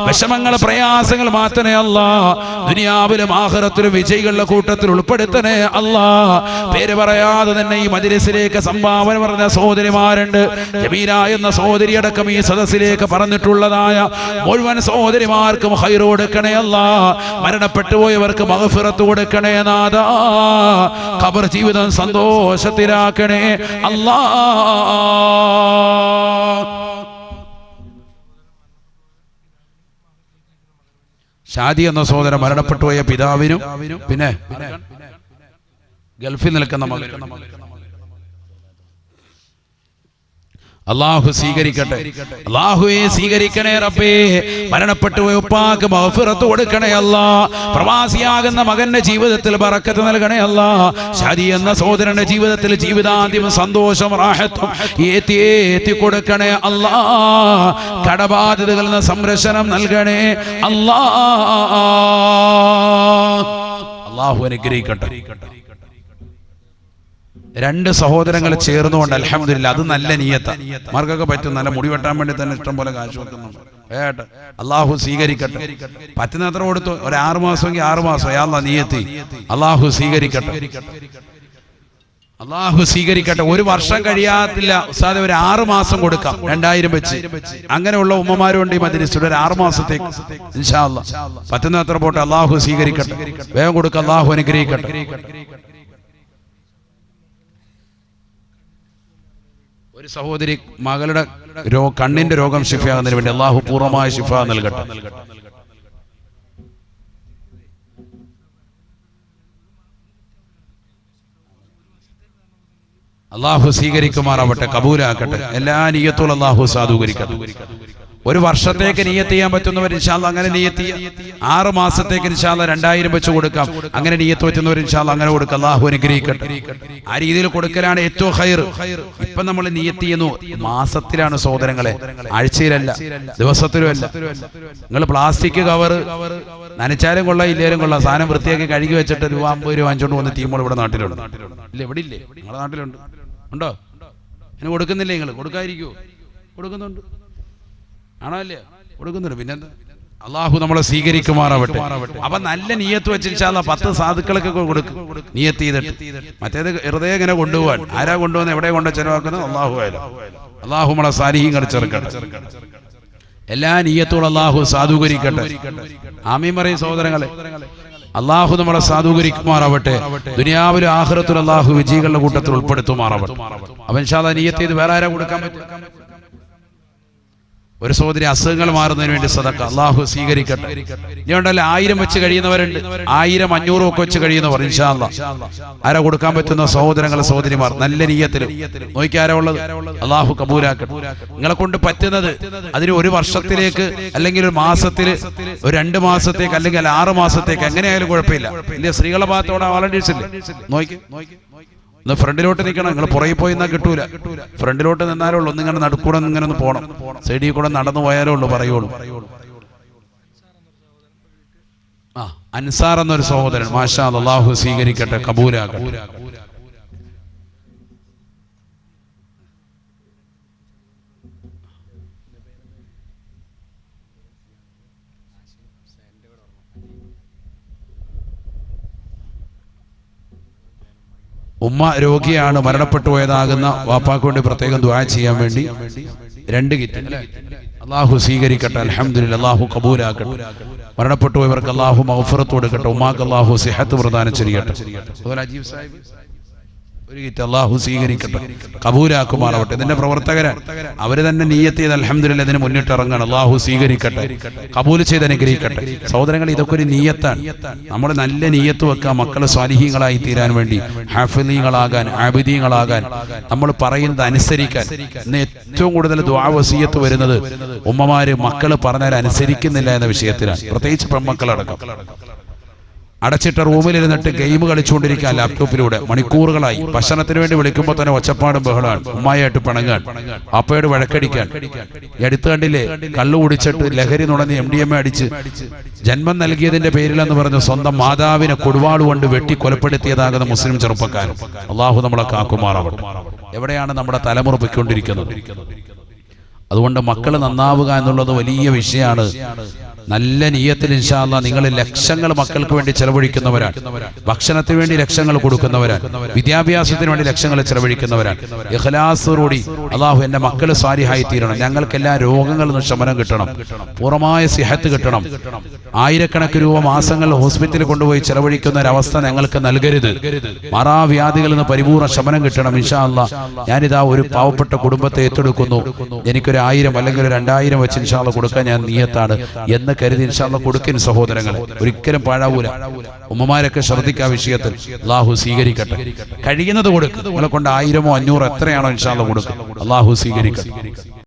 വിഷമങ്ങൾ പ്രയാസങ്ങൾ മാറ്റണേ അല്ലാ. ദുനിയാവിലും ആഖിറത്തിലും വിജയികളുടെ കൂട്ടത്തിൽ ഉൾപ്പെടുത്തണേ അല്ലാ. പേര് പറയാതെ തന്നെ ഈ മജ്ലിസിലേക്ക് സംഭാവന പറഞ്ഞ സഹോദരിമാരുണ്ട്. ജമീല എന്ന സഹോദരി അടക്കം ഈ സദസ്സിലേക്ക് പറഞ്ഞിട്ടുള്ളതായ മുഴുവൻ സഹോദരിമാർക്കും ഖൈർ കൊടുക്കണേ അല്ലാ. മരണപ്പെട്ടു പോയവർക്ക് മഗ്ഫിറത്ത് കൊടുക്കണേ നാഥാ. ഖബർ ജീവിതം സന്തോഷത്തിലാക്കണേ അല്ലാ. ഷാദി എന്ന സഹോദരൻ മരണപ്പെട്ടു പോയ പിതാവിനും പിന്നെ ഗൾഫിൽ നിൽക്കുന്ന മകനും അള്ളാഹു സ്വീകരിക്കട്ടെ. അള്ളാഹുവെ സ്വീകരിക്കണേ റബ്ബേ. മരണപ്പെട്ടു പോയ ഉപ്പാക്ക് മഗ്ഫിറത്ത് കൊടുക്കണേ അല്ലാ. പ്രവാസിയാകുന്ന മകന്റെ ജീവിതത്തിൽ ബറക്കത്ത് നൽകണേ അല്ലാ. ഷാദി എന്ന സഹോദരന്റെ ജീവിതത്തിൽ ജീവിതാന്തിമ സന്തോഷം റാഹത്തും ഏറ്റി കൊടുക്കണേ അല്ലാ. കടബാധിതകളിൽ നിന്ന് സംരക്ഷണം നൽകണേ അല്ലാ. അള്ളാഹു അനുഗ്രഹിക്കട്ടെ. രണ്ട് സഹോദരങ്ങൾ ചേർന്നുകൊണ്ട് അൽഹംദുലില്ലാ, അത് നല്ല നിയ്യത്ത. മാർക്കൊക്കെ പറ്റും, നല്ല മുടി വെട്ടാൻ വേണ്ടി തന്നെ ഇഷ്ടം പോലെ കാശ് വെക്കുന്നുണ്ട്. അള്ളാഹു സ്വീകരിക്കട്ടെ. പറ്റുന്നത്ര കൊടുത്തു. ഒരു 6 മാസമെങ്കിൽ 6 മാസം അയാളാ നിയ്യത്തി. അള്ളാഹു സ്വീകരിക്കട്ടെ. അള്ളാഹു സ്വീകരിക്കട്ടെ. 1 വർഷം കഴിയാത്തില്ല ഉസ്താദെ, ഒരു 6 മാസം കൊടുക്കാം 2000 വെച്ച്. അങ്ങനെയുള്ള ഉമ്മമാരുണ്ട് ഈ മജ്‌ലിസിൽ. ഒരു 6 മാസത്തേക്ക് ഇൻഷാ അല്ലാഹ് പറ്റുന്നത്ര പോട്ടെ. അള്ളാഹു സ്വീകരിക്കട്ടെ. വേഗം കൊടുക്കുക. അള്ളാഹു അനുഗ്രഹിക്കട്ടെ. ഒരു സഹോദരി മകളുടെ കണ്ണിന്റെ രോഗം ശിഫയാകുന്നതിന് വേണ്ടി അള്ളാഹു പൂർണ്ണമായ ശിഫ നൽകട്ടെ. അള്ളാഹു സ്വീകരിക്കുമാറാവട്ടെ, കബൂലാക്കട്ടെ. എല്ലാ നിയ്യത്തും അള്ളാഹു സാധൂകരിക്കട്ടെ. 1 വർഷത്തേക്ക് നിയ്യത്ത് ചെയ്യാൻ പറ്റുന്നവർ ഇൻഷാ അല്ലാഹ് അങ്ങനെ നിയ്യത്ത് ചെയ്യാം. 6 മാസത്തേക്ക് ഇൻഷാ അല്ലാഹ് 2000 വെച്ച് കൊടുക്കാം. അങ്ങനെ നിയ്യത്ത് പറ്റുന്നവർ ഇൻഷാ അല്ലാഹ് അങ്ങനെ കൊടുക്കാം. അള്ളാഹു അനുഗ്രഹിക്കട്ടെ. ആ രീതിയിൽ കൊടുക്കലാണ് ഏറ്റവും ഖൈർ. ഇപ്പൊ നമ്മൾ നിയ്യത്ത് ചെയ്യുന്നു മാസത്തിലാണ് സഹോദരങ്ങളെ, ആഴ്ചയിലല്ല, ദിവസത്തിലുമല്ല. നിങ്ങൾ പ്ലാസ്റ്റിക് കവർ നനച്ചാലും കൊള്ളാം ഇല്ലേലും കൊള്ളാം, സാധനം വൃത്തിയാക്കി കഴുകി വെച്ചിട്ട് ₹50 വാങ്ങിച്ചോണ്ട് പോകുന്ന ടീമുകൾ ഇവിടെ നാട്ടിലുണ്ട്. ഇല്ല, ഇവിടെ ഇല്ലേ? നിങ്ങളുടെ നാട്ടിലുണ്ട്? ഉണ്ടോ? അതിന് കൊടുക്കുന്നില്ലേ? നിങ്ങൾ കൊടുക്കാതിരിക്കുവോ? കൊടുക്കുന്നുണ്ട്. ആണോ അല്ലേ? കൊടുക്കുന്നുണ്ട്. പിന്നെന്താ? അള്ളാഹു നമ്മളെ സ്വീകരിക്കുമാറാവട്ടെ. അപ്പൊ നല്ല നിയ്യത്ത് വെച്ച് ഇൻഷാ അല്ലാഹ് 10 സാധുക്കളൊക്കെ കൊടുക്കും നിയ്യത്ത് ചെയ്തിട്ട്. മറ്റേത് ഹൃദയം ഇങ്ങനെ കൊണ്ടുപോകാൻ ആരാ കൊണ്ടുവന്ന് എവിടെ കൊണ്ട് ചെലവാക്കുന്നത്? അള്ളാഹു ആയാലും. അള്ളാഹു നമ്മളെ സാലിഹീങ്ങൾ ചേർക്കട്ടെ. എല്ലാ നിയ്യത്തോളം അള്ളാഹു സാധൂകരിക്കട്ടെ. ആമീൻ പറയും സഹോദരങ്ങളെ. അള്ളാഹു നമ്മളെ സാധൂകരിക്കുമാറാവട്ടെ. ദുനിയാവിലും ആഖിറത്തിലും അള്ളാഹു വിജയികളുടെ കൂട്ടത്തിൽ ഉൾപ്പെടുത്തുമാറാവട്ടെ. അപ്പൊ ഇൻഷാ അല്ലാഹ് നിയ്യത്ത് ചെയ്ത് വേറെ ആരാ കൊടുക്കാൻ പറ്റും? ഒരു സഹോദരി അസുഖങ്ങൾ മാറുന്നതിന് വേണ്ടി സദക്ക അള്ളാഹു സ്വീകരിക്കട്ടെ. ഇനിയുണ്ടല്ലോ 1000 വെച്ച് കഴിയുന്നവരുണ്ട്, 1000, 500 ഒക്കെ വെച്ച് കഴിയുന്നവർ ഇൻഷാ അല്ലാഹ് ആരാ കൊടുക്കാൻ പറ്റുന്ന സഹോദരങ്ങൾ സഹോദരിമാർ നല്ല നിയ്യത്തിലും നോക്കിയാരാ ഉള്ളത്? അള്ളാഹു കബൂലാക്കട്ടെ. നിങ്ങളെ കൊണ്ട് പറ്റുന്നത് അതിന് 1 വർഷത്തിലേക്ക് അല്ലെങ്കിൽ 1 മാസത്തിൽ, ഒരു 2 മാസത്തേക്ക് അല്ലെങ്കിൽ 6 മാസത്തേക്ക് എങ്ങനെയായാലും കുഴപ്പമില്ല. ഇല്ല, സ്ത്രീകളുടെ ഭാഗത്തോടെ വോളണ്ടിയേഴ്സ് ഇല്ലേ? നോക്കി ഒന്ന് ഫ്രണ്ടിലോട്ട് നിൽക്കണം. നിങ്ങൾ പുറകെ പോയി എന്നാൽ കിട്ടൂല. ഫ്രണ്ടിലോട്ട് നിന്നാലേ ഉള്ളൂ. ഒന്നിങ്ങനെ നടുക്കൂടെ ഇങ്ങനെ ഒന്ന് പോകണം. സൈഡിൽ കൂടെ നടന്നു പോയാലേ ഉള്ളൂ പറയുള്ളൂ. അൻസാർ എന്നൊരു സഹോദരൻ മാഷാ അല്ലാഹ്, അല്ലാഹു സ്വീകരിക്കട്ടെ, കബൂലാക്കട്ടെ. ഉമ്മ രോഗിയാണ്, മരണപ്പെട്ടു പോയതാകുന്ന വാപ്പാക്ക് വേണ്ടി പ്രത്യേകം ദുആ ചെയ്യാൻ വേണ്ടി 2 കിറ്റ് അള്ളാഹു സ്വീകരിക്കട്ടെ. അൽഹംദുലില്ലാഹ്, അള്ളാഹു കബൂലാക്കട്ടെ. മരണപ്പെട്ടു പോയവർക്ക് അള്ളാഹു മഗ്ഫിറത്ത് കൊടുക്കട്ടെ. ഉമ്മാക്ക് അള്ളാഹു സിഹത്ത് പ്രദാനം ചെയ്യട്ടെ. അതുപോലെ അജീബ് സാഹിബ് 1 കിറ്റ് അള്ളാഹു സ്വീകരിക്കട്ടെ, കബൂലാക്കുമാറാവട്ടെ. ഇതിന്റെ പ്രവർത്തകര് അവര് തന്നെ നിയ്യത്ത് ചെയ്ത് അൽഹംദുലില്ലാഹ് ഇതിന് മുന്നിട്ടിറങ്ങണം. അള്ളാഹു സ്വീകരിക്കട്ടെ, കബൂൽ ചെയ്ത് അനുഗ്രഹിക്കട്ടെ. സഹോദരങ്ങൾ, ഇതൊക്കെ ഒരു നിയ്യത്താണ്. നമ്മൾ നല്ല നിയ്യത്ത് വെക്കുക, മക്കള് സ്വാലിഹീങ്ങളായി തീരാൻ വേണ്ടി, ഹാഫിളീങ്ങളാകാൻ, ആബിദീങ്ങളാകാൻ, നമ്മൾ പറയുന്നത് അനുസരിക്കാൻ. ഇന്ന് ഏറ്റവും കൂടുതൽ ദുആ വസിയത്ത് വരുന്നത് ഉമ്മമാര് മക്കള് പറഞ്ഞാൽ അനുസരിക്കുന്നില്ല എന്ന വിഷയത്തിലാണ്, പ്രത്യേകിച്ച് പെൺമക്കളടക്കം. അടച്ചിട്ട റൂമിലിരുന്നിട്ട് ഗെയിം കളിച്ചുകൊണ്ടിരിക്കാൻ ലാപ്ടോപ്പിലൂടെ മണിക്കൂറുകളായി. ഭക്ഷണത്തിന് വേണ്ടി വിളിക്കുമ്പോൾ തന്നെ ഒച്ചപ്പാടും ബഹളാണ്. ഉമ്മായായിട്ട് പിണങ്ങാൻ, അപ്പയോട് വഴക്കടിക്കാൻ. അടുത്ത് കണ്ടില്ലേ, കള്ളു കുടിച്ചിട്ട് ലഹരി നുണഞ്ഞ് MDMA അടിച്ച് ജന്മം നൽകിയതിന്റെ പേരിലെന്ന് പറഞ്ഞ് സ്വന്തം മാതാവിനെ കൊടുവാളുകൊണ്ട് വെട്ടി കൊലപ്പെടുത്തിയതാകുന്ന മുസ്ലിം ചെറുപ്പക്കാരൻ. അള്ളാഹു നമ്മളെ കാക്കുമാറാവട്ടെ. എവിടെയാണ് നമ്മുടെ തലമുറ പൊയ്ക്കൊണ്ടിരിക്കുന്നത്? അതുകൊണ്ട് മക്കൾ നന്നാവുക എന്നുള്ളത് വലിയ വിഷയമാണ്. നല്ല നിയ്യത്തിൽ ഇൻഷാ അല്ലാഹ് നിങ്ങൾ ലക്ഷങ്ങൾ മക്കൾക്ക് വേണ്ടി ചെലവഴിക്കുന്നവരാണ്, ഭക്ഷണത്തിന് വേണ്ടി ലക്ഷങ്ങൾ കൊടുക്കുന്നവരാണ്, വിദ്യാഭ്യാസത്തിന് വേണ്ടി ലക്ഷങ്ങൾ ചെലവഴിക്കുന്നവരാണ്. ഇഖ്ലാസോടുകൂടി അള്ളാഹു എന്റെ മക്കൾ സാലിഹായി തീരണം, ഞങ്ങൾക്ക് എല്ലാ രോഗങ്ങളിൽ നിന്നും ശമനം കിട്ടണം, പൂർണ്ണമായ സിഹത്ത് കിട്ടണം, ആയിരക്കണക്കിന് രൂപ മാസങ്ങൾ ഹോസ്പിറ്റലിൽ കൊണ്ടുപോയി ചെലവഴിക്കുന്ന ഒരവസ്ഥ ഞങ്ങൾക്ക് നൽകരുത്, മാറാവ്യാധികളിൽ നിന്ന് പരിപൂർണ്ണ ശമനം കിട്ടണം. ഇൻഷാ അല്ലാഹ് ഞാനിതാ ഒരു പാവപ്പെട്ട കുടുംബത്തെ ഏറ്റെടുക്കുന്നു, എനിക്കൊരു 1000 അല്ലെങ്കിൽ 2000 വെച്ച് ഇൻഷാ അല്ലാഹ് കൊടുക്കാൻ ഞാൻ നിയത്താണ് എന്ന് കരുതി ഇൻഷാ അല്ലാഹ് കൊടുക്കിൻ സഹോദരങ്ങളെ. ഒരിക്കലും പാഴാവൂല. ഉമ്മമാരൊക്കെ ശ്രദ്ധിക്കുക വിഷയത്തിൽ. അല്ലാഹു സ്വീകരിക്കട്ടെ. കഴിയുന്നത് കൊടുക്കുക. നിങ്ങളെ കൊണ്ട് 1000 500 എത്രയാണോ ഇൻഷാ അല്ലാഹ് കൊടുക്കുക. അല്ലാഹു സ്വീകരിക്കട്ടെ.